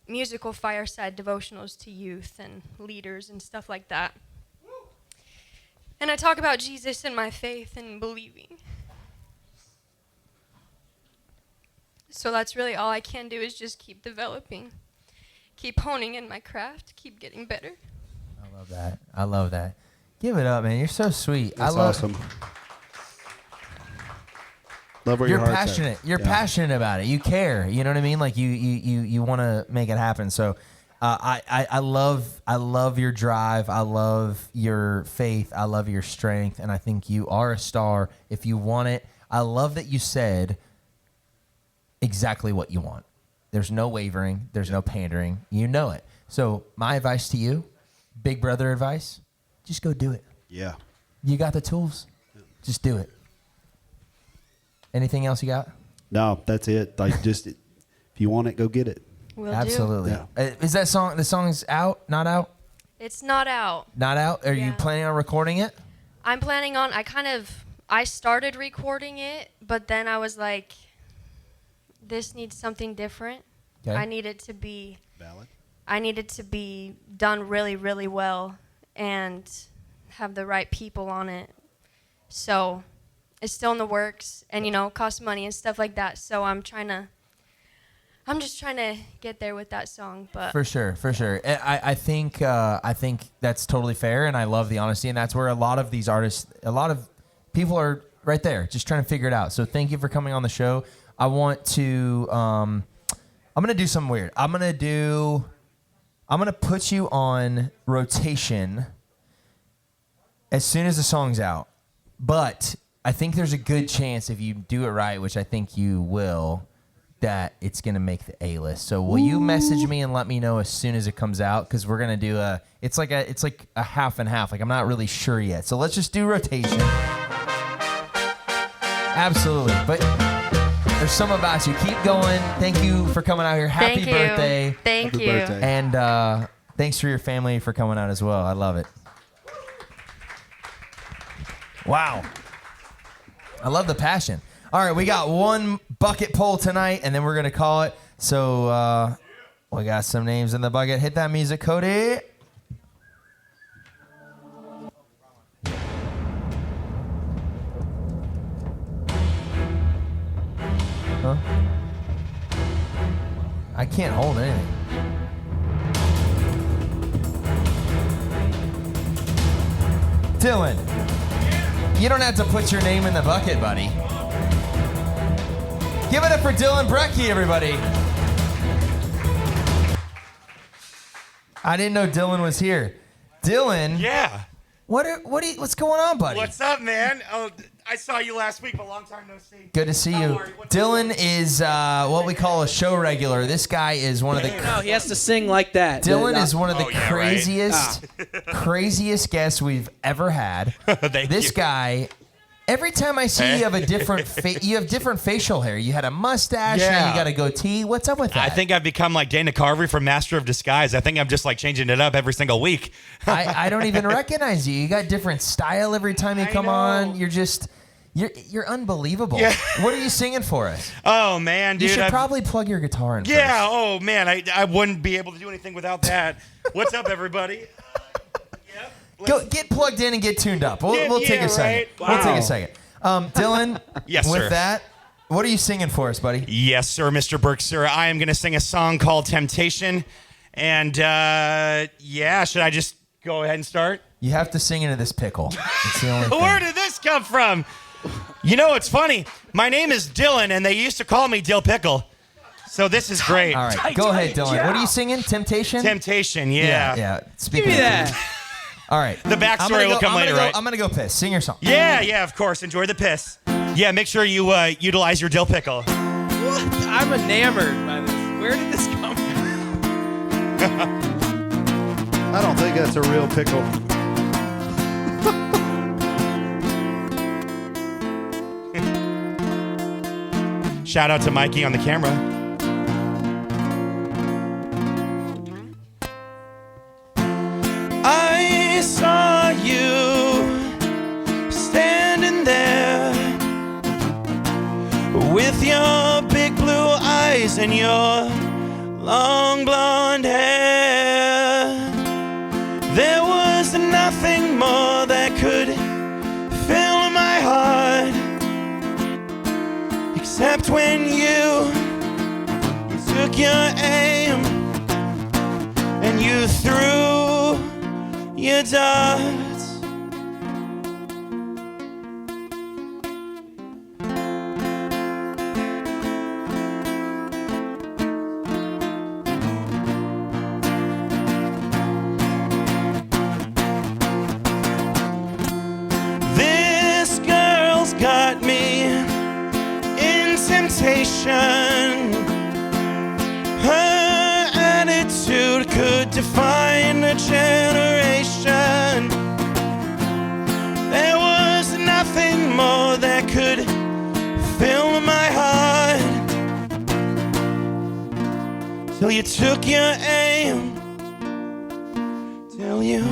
musical fireside devotionals to youth and leaders and stuff like that. And I talk about Jesus and my faith and believing. So that's really all I can do is just keep developing, keep honing in my craft, keep getting better. love that. I love that. Give it up, man. You're so sweet. That's I love, awesome. Love where You're your heart's passionate. at. You're passionate about it. You care. You know what I mean? Like you want to make it happen. So I love your drive. I love your faith. I love your strength. And I think you are a star if you want it. I love that you said exactly what you want. There's no wavering. There's no pandering. You know it. So my advice to you, big brother advice, just go do it. Yeah. You got the tools. Just do it. Anything else you got? No, that's it. Like, just if you want it, go get it. Will Absolutely. Yeah. Is that song? The song's out? Not out? It's not out. Not out? Are you Yeah. planning on recording it? I'm planning on. I started recording it, but then I was like, this needs something different. Okay. I need it to be. Valid. I need it to be done really, really well, and have the right people on it. So it's still in the works, and costs money and stuff like that. So I'm just trying to get there with that song. But For sure. I think that's totally fair, and I love the honesty, and that's where a lot of these artists, a lot of people are right there, just trying to figure it out. So thank you for coming on the show. I want to, I'm gonna do something weird. I'm gonna put you on rotation as soon as the song's out, but I think there's a good chance if you do it right, which I think you will, that it's gonna make the A-list. So will you message me and let me know as soon as it comes out? Because we're gonna do it's like a half and half. Like, I'm not really sure yet. So let's just do rotation. Absolutely. But there's something about you. Keep going. Thank you for coming out here. Happy Thank you. birthday. Thank Happy you. birthday. And thanks for your family for coming out as well. I love it. Wow. I love the passion. All right, we got one bucket poll tonight, and then we're going to call it. So we got some names in the bucket. Hit that music, Cody. Huh? I can't hold anything. Dylan, you don't have to put your name in the bucket, buddy. Give it up for Dylan Brekke, everybody. I didn't know Dylan was here. Dylan, Yeah. what's going on, buddy? What's up, man? Oh, I saw you last week, but long time no see. Good to see you. How are you? What's Dylan is what we call a show regular. This guy is one of the. No, he has to sing like that. Dylan is one of the Oh, yeah, right. craziest guests we've ever had. Thank This you. guy. Every time I see you have a different you have different facial hair. You had a mustache, and Yeah. you got a goatee. What's up with that? I think I've become like Dana Carvey from Master of Disguise. I think I'm just like changing it up every single week. I don't even recognize you. You got different style every time you I come know. on. You're unbelievable. Yeah. What are you singing for us? Oh man, dude. You should I've- probably plug your guitar in Yeah. first. Oh man, I wouldn't be able to do anything without that. What's up, everybody? Yep. Go get plugged in and get tuned up. We'll take Yeah, a second. right. We'll take Wow. a second. Dylan, Yes, with sir. that, what are you singing for us, buddy? Yes, sir, Mr. Burke, sir. I am going to sing a song called Temptation. And should I just go ahead and start? You have to sing into this pickle. It's the only thing. Where did this come from? You know, it's funny. My name is Dylan, and they used to call me Dill Pickle. So this is great. All right, go ahead, Dylan. What are you singing? Temptation? Temptation, Yeah. yeah. Speaking Give me of that. All right. The backstory will come later, right? I'm going to go piss. Sing your song. Yeah, of course. Enjoy the piss. Yeah, make sure you utilize your dill pickle. What? I'm enamored by this. Where did this come from? I don't think that's a real pickle. Shout out to Mikey on the camera. I saw you standing there with your big blue eyes and your long blonde hair. There was nothing more that could fill my heart except when you took your aim and you threw your darts. This girl's got me in temptation. Her attitude could define a generation. There was nothing more that could fill my heart till you took your aim, till you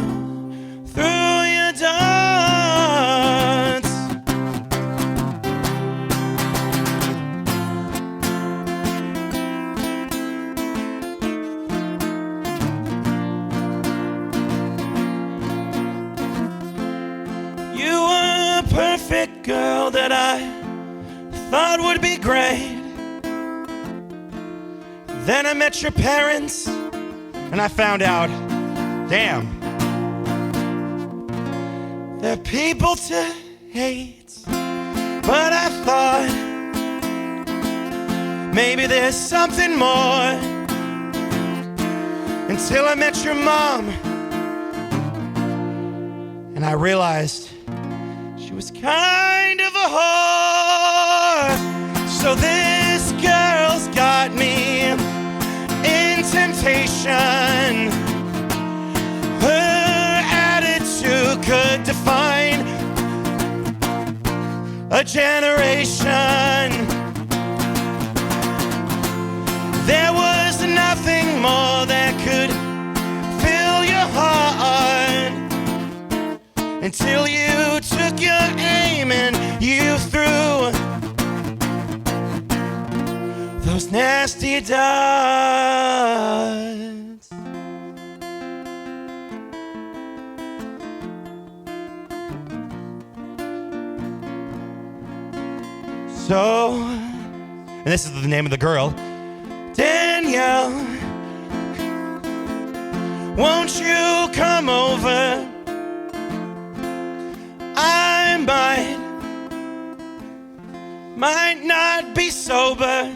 threw your darts. You were a perfect girl that I thought would be great. Then I met your parents and I found out, damn, they're people to hate. But I thought maybe there's something more, until I met your mom and I realized she was kind of a whore. So this girl's got me in temptation. Her attitude could define a generation. There was nothing more that could fill your heart until you took your aim and you threw those nasty darts. So, and this is the name of the girl, Danielle, won't you come over? I might not be sober,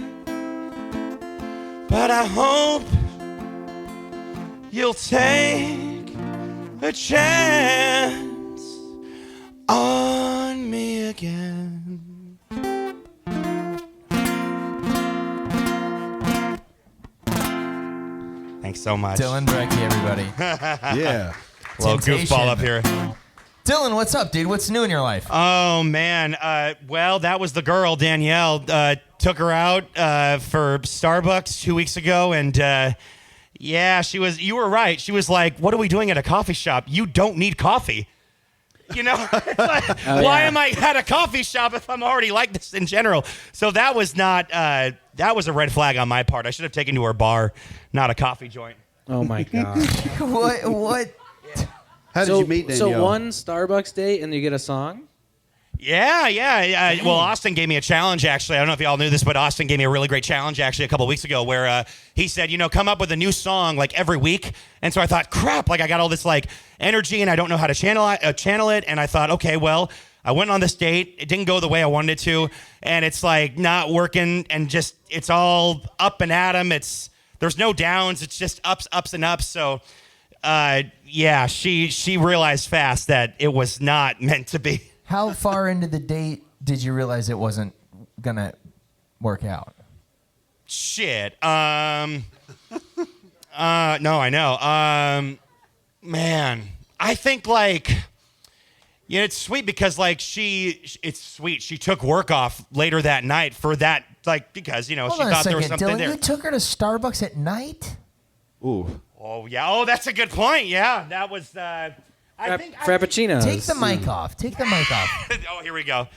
but I hope you'll take a chance on me again. Thanks so much. Dylan Brekke, everybody. Yeah. Little Temptation. goofball up here. Dylan, what's up, dude? What's new in your life? Oh, man. Well, that was the girl, Danielle. Took her out for Starbucks 2 weeks ago, and yeah, you were right. She was like, what are we doing at a coffee shop? You don't need coffee. You know, it's like, why am I at a coffee shop if I'm already like this in general? So that was not, that was a red flag on my part. I should have taken to her bar, not a coffee joint. Oh my god. What? How did you meet Danielle? So one Starbucks date and you get a song? Yeah. Well, Austin gave me a challenge, actually. I don't know if y'all knew this, but Austin gave me a really great challenge, actually, a couple of weeks ago, where he said, come up with a new song, like, every week. And so I thought, crap, like, I got all this, like, energy, and I don't know how to channel it. And I thought, okay, well, I went on this date. It didn't go the way I wanted it to. And it's, like, not working, and just, it's all up and at 'em. There's no downs. It's just ups and ups. So, yeah, she realized fast that it was not meant to be. How far into the date did you realize it wasn't gonna work out? Shit. No, I know. Man, I think, like, it's sweet because, like, it's sweet. She took work off later that night for that, like, because, she thought there was something Dylan, there. You took her to Starbucks at night? Ooh. Oh, yeah. Oh, that's a good point. Yeah, that was, Frappuccinos. Take the mic off. Oh, here we go.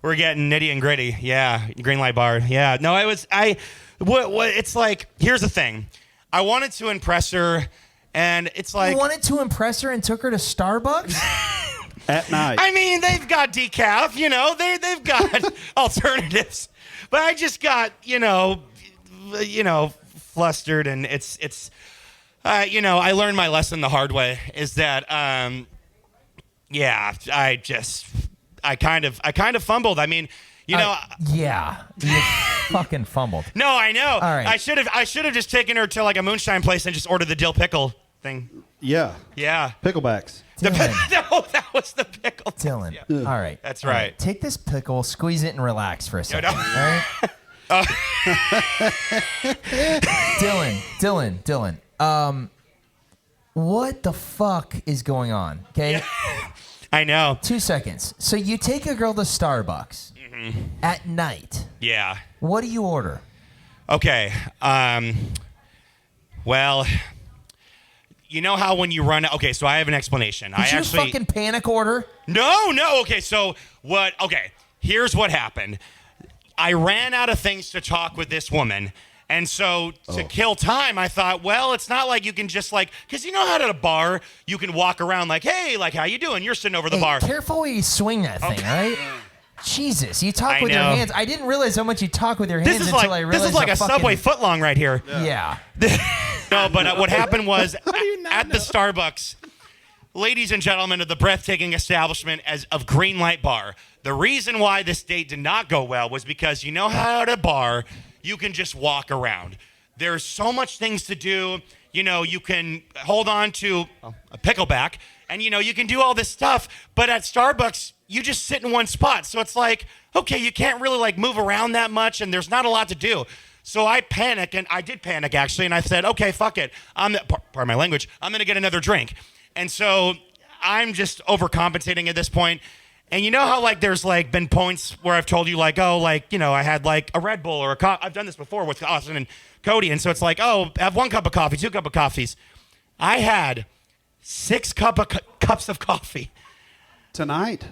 We're getting nitty and gritty. Yeah, green light bar. Yeah. No, it's like, here's the thing. I wanted to impress her, and it's like. You wanted to impress her and took her to Starbucks? At night. I mean, they've got decaf, they've got alternatives. But I just got, flustered, and it's I learned my lesson the hard way. Is that, I kind of fumbled. I mean, you fucking fumbled. No, I know. All right. I should have just taken her to like a moonshine place and just ordered the dill pickle thing. Yeah. Yeah. Picklebacks. No, that was the pickle. Dylan. Yeah. All right. That's All right. Take this pickle, squeeze it, and relax for a second. no. All right? Dylan. What the fuck is going on? Okay. I know. 2 seconds. So you take a girl to Starbucks at night. Yeah. What do you order? Okay. Well, you know how when you run. Okay, so I have an explanation. Did you fucking panic order? No. Okay, so what? Okay, here's what happened. I ran out of things to talk with this woman. And so to kill time, I thought, well, it's not like you can just like, because you know how at a bar, you can walk around like, hey, like, how you doing? You're sitting over the bar. Careful where you swing that thing, all right? Jesus, you talk with your know. hands. I didn't realize how much you talk with your hands This is until like I realized this is like how a fucking- Subway footlong right here. Yeah. No, but what happened was at the Starbucks, ladies and gentlemen of the breathtaking establishment of Greenlight Bar, the reason why this date did not go well was because you know how at a bar, you can just walk around. There's so much things to do. You know, you can hold on to a pickleback, and, you know, you can do all this stuff. But at Starbucks, you just sit in one spot. So it's like, okay, you can't really, like, move around that much, and there's not a lot to do. So I panic, and I did panic, actually, and I said, okay, fuck it. Pardon my language. I'm going to get another drink. And so I'm just overcompensating at this point. And you know how, like, there's, like, been points where I've told you, like, oh, like, you know, I had, like, a Red Bull or a I've done this before with Austin and Cody. And so it's like, oh, have 1 cup of coffee, 2 cup of coffees. I had 6 cups of coffee. Tonight?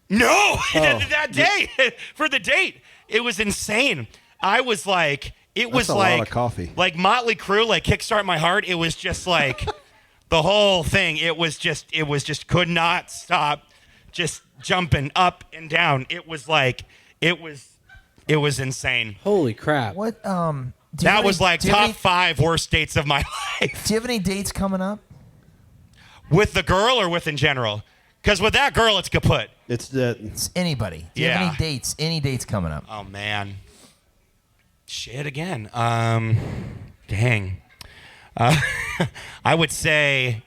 No, that day for the date. It was insane. I was like, it was That's a like lot of coffee. Like Motley Crue, like Kickstart My Heart. It was just like the whole thing. It was just could not stop, just jumping up and down. It was like it was insane. Holy crap! What? That was like top 5 worst dates of my life. Do you have any dates coming up? With the girl or with in general? Because with that girl, it's kaput. It's anybody. Do you have any dates? Any dates coming up? Oh man. Shit again. Dang. I would say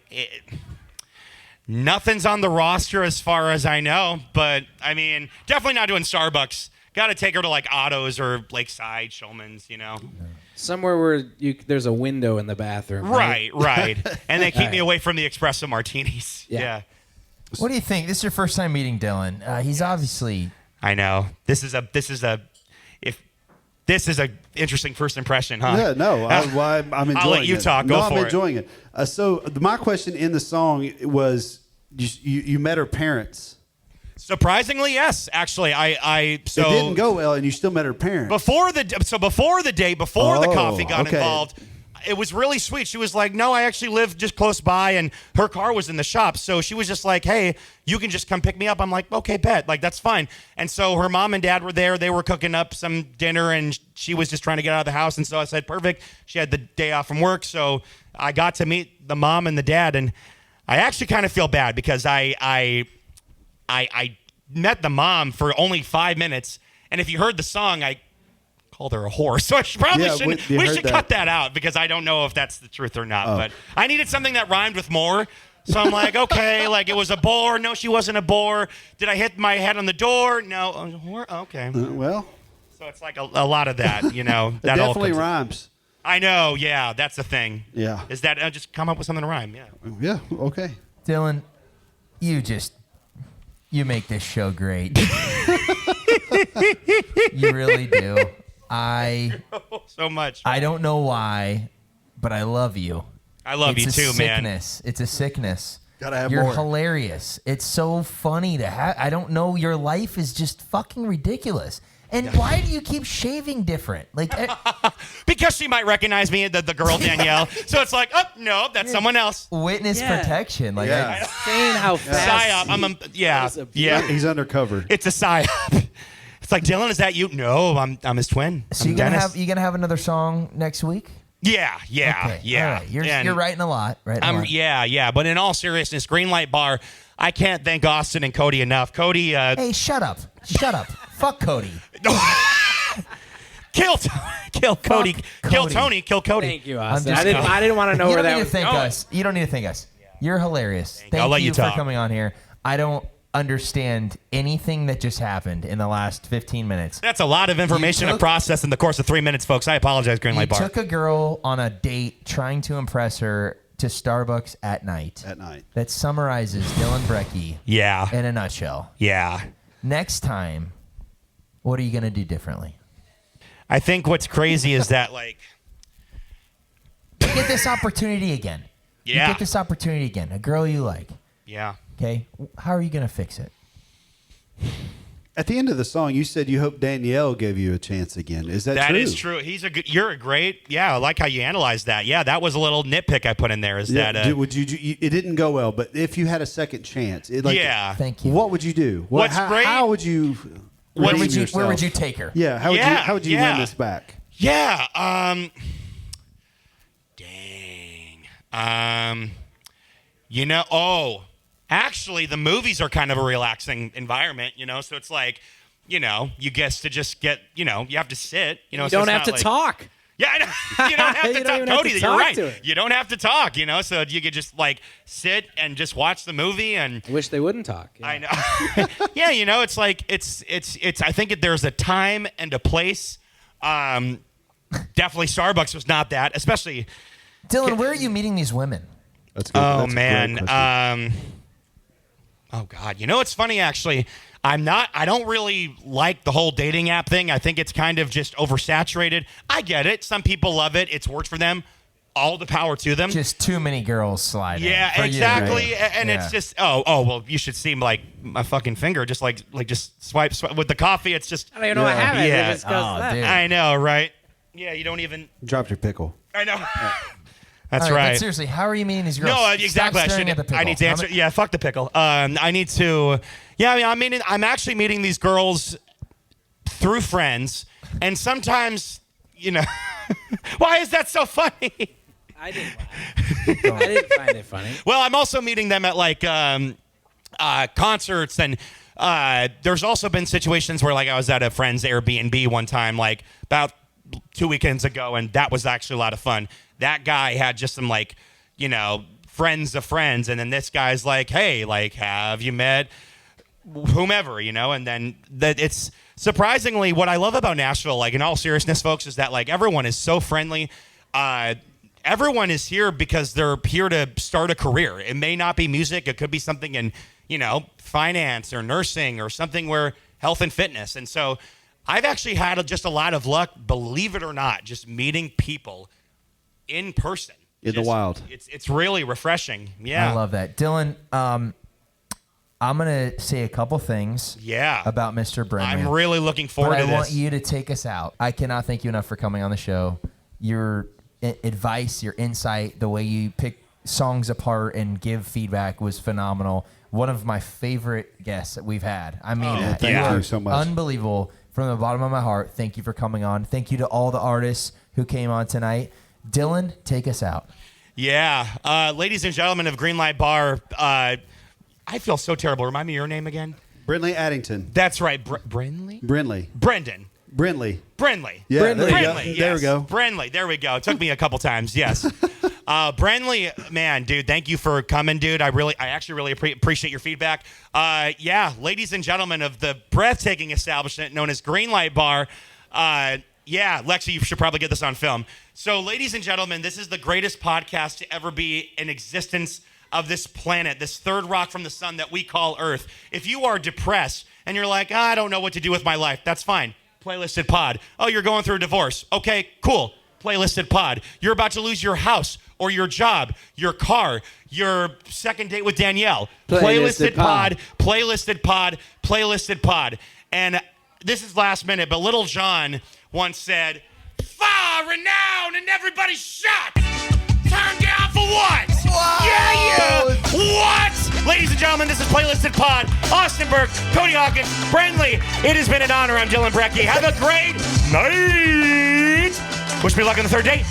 nothing's on the roster as far as I know, but I mean, definitely not doing Starbucks. Got to take her to like Otto's or Lakeside, Shulman's, you know. Somewhere where there's a window in the bathroom. Right. And they keep me away from the espresso martinis. Yeah. What do you think? This is your first time meeting Dylan. He's obviously. I know. This is a interesting first impression, huh? Yeah, no. I'm enjoying it. I'll let you talk. Go for it. I'm enjoying it. So my question in the song was, you met her parents. Surprisingly, yes. Actually, it didn't go well, and you still met her parents. Before the coffee got involved, it was really sweet. She was like, no, I actually live just close by, and her car was in the shop. So she was just like, hey, you can just come pick me up. I'm like, okay, bet. Like, that's fine. And so her mom and dad were there. They were cooking up some dinner, and she was just trying to get out of the house. And so I said, perfect. She had the day off from work. So I got to meet the mom and the dad, and I actually kind of feel bad because I met the mom for only 5 minutes. And if you heard the song, I called her a whore. So I we should cut that out because I don't know if that's the truth or not. But I needed something that rhymed with more. So I'm like, okay, like it was a bore. No, she wasn't a bore. Did I hit my head on the door? No. A whore? Okay. Well. So it's like a lot of that, you know. It definitely rhymes. I know. Yeah, that's the thing. Yeah. Is that just come up with something to rhyme. Yeah. Yeah. Okay. Dylan, you make this show great. You really do. So much. I don't know why, but I love you. I love you too, man. It's a sickness. Gotta have You're more. hilarious. It's so funny to have. I don't know. Your life is just fucking ridiculous. And why do you keep shaving different? Like, because she might recognize me, the girl Danielle. So it's like, oh no, that's someone else. Witness protection. Like, saying how fast. Psyop. He's undercover. It's a psyop. It's like, Dylan, is that you? No, I'm his twin. So I'm you gonna have another song next week? Yeah. Okay, all right. You're writing a lot, right? Yeah. But in all seriousness, Greenlight Bar, I can't thank Austin and Cody enough. Cody. Hey, shut up. Fuck Cody. Kill Cody. Kill Tony. Kill Cody. Thank you, Austin. I didn't want to know where that was going. You don't need to thank us. You're hilarious. I'll let you for talk. coming on here. I don't understand anything that just happened in the last 15 minutes. That's a lot of information to process in the course of 3 minutes, folks. I apologize, Greenlight Bar. You took a girl on a date trying to impress her to Starbucks at night. That summarizes Dylan Brekke in a nutshell. Yeah. Next time, what are you going to do differently? I think what's crazy is that, like... You get this opportunity again. Yeah. You get this opportunity again. A girl you like. Yeah. Okay? How are you going to fix it? At the end of the song, you said you hope Danielle gave you a chance again. Is that true? That is true. You're a great... Yeah, I like how you analyzed that. Yeah, that was a little nitpick I put in there. It didn't go well, but if you had a second chance... Thank you. What would you do? What's great... How would you... Where would you take her? Yeah, how would you win this back? Yeah, actually, the movies are kind of a relaxing environment, so it's like, you have to sit, You don't have to talk. Yeah, I know. You don't have to talk. Cody, you're right. You don't have to talk, so you could just like sit and just watch the movie and. I wish they wouldn't talk. Yeah. I know. Yeah, it's like it's. I think there's a time and a place. Definitely, Starbucks was not that, especially. Dylan, where are you meeting these women? That's good. Oh That's man. Oh God. It's funny actually. I don't really like the whole dating app thing. I think it's kind of just oversaturated. I get it. Some people love it. It's worked for them. All the power to them. Just too many girls sliding. Yeah, exactly. You, right? And it's just well, you should see like my fucking finger just swipe with the coffee. It's just I don't even know what happened. Yeah. It just goes that. Dude. I know, right? Yeah, you don't even Dropped your pickle. I know. That's all right. But seriously, how are you meeting these girls? No, exactly. Stop staring at the pickle. I need to answer. Yeah, fuck the pickle. I need to. Yeah, I'm actually meeting these girls through friends, and sometimes, why is that so funny? I didn't find it funny. Well, I'm also meeting them at like concerts, and there's also been situations where like I was at a friend's Airbnb one time, like about 2 weekends ago, and that was actually a lot of fun. That guy had just some like, friends of friends, and then this guy's like, hey, like, have you met whomever, and then it's surprisingly what I love about Nashville, like in all seriousness, folks, is that like everyone is so friendly. Everyone is here because they're here to start a career. It may not be music. It could be something in, finance or nursing or something where health and fitness. And so I've actually had just a lot of luck, believe it or not, just meeting people in person. In the wild. It's really refreshing. Yeah. I love that. Dylan, I'm going to say a couple things about Mr. Brinley. I'm really looking forward to this. I want you to take us out. I cannot thank you enough for coming on the show. Your advice, your insight, the way you pick songs apart and give feedback was phenomenal. One of my favorite guests that we've had. I mean, thank you so much. Unbelievable. From the bottom of my heart, thank you for coming on. Thank you to all the artists who came on tonight. Dylan, take us out. Yeah. Ladies and gentlemen of Greenlight Bar, I feel so terrible. Remind me your name again. Brinley Addington. That's right. Brinley? Brinley. Brendan. Brinley. Brinley. Yeah, Brinley. There we go. Brinley. There we go. It took me a couple times. Yes. Brinley, man, dude, thank you for coming, dude. I actually really appreciate your feedback. Ladies and gentlemen of the breathtaking establishment known as Greenlight Bar. Lexi, you should probably get this on film. So, ladies and gentlemen, this is the greatest podcast to ever be in existence of this planet, this third rock from the sun that we call Earth. If you are depressed and you're like, I don't know what to do with my life, that's fine. Playlisted Pod. Oh, you're going through a divorce. Okay, cool. Playlisted Pod. You're about to lose your house or your job, your car, your second date with Danielle. Playlisted Pod. Playlisted Pod. Playlisted Pod. And this is last minute, but Little John once said, far renowned and everybody shot. Turn down for what? Whoa. Yeah. What? Ladies and gentlemen, this is Playlisted Pod. Austin Burke, Cody Hawkins, Brinley. It has been an honor. I'm Dylan Brekke. Have a great night. Wish me luck on the third date.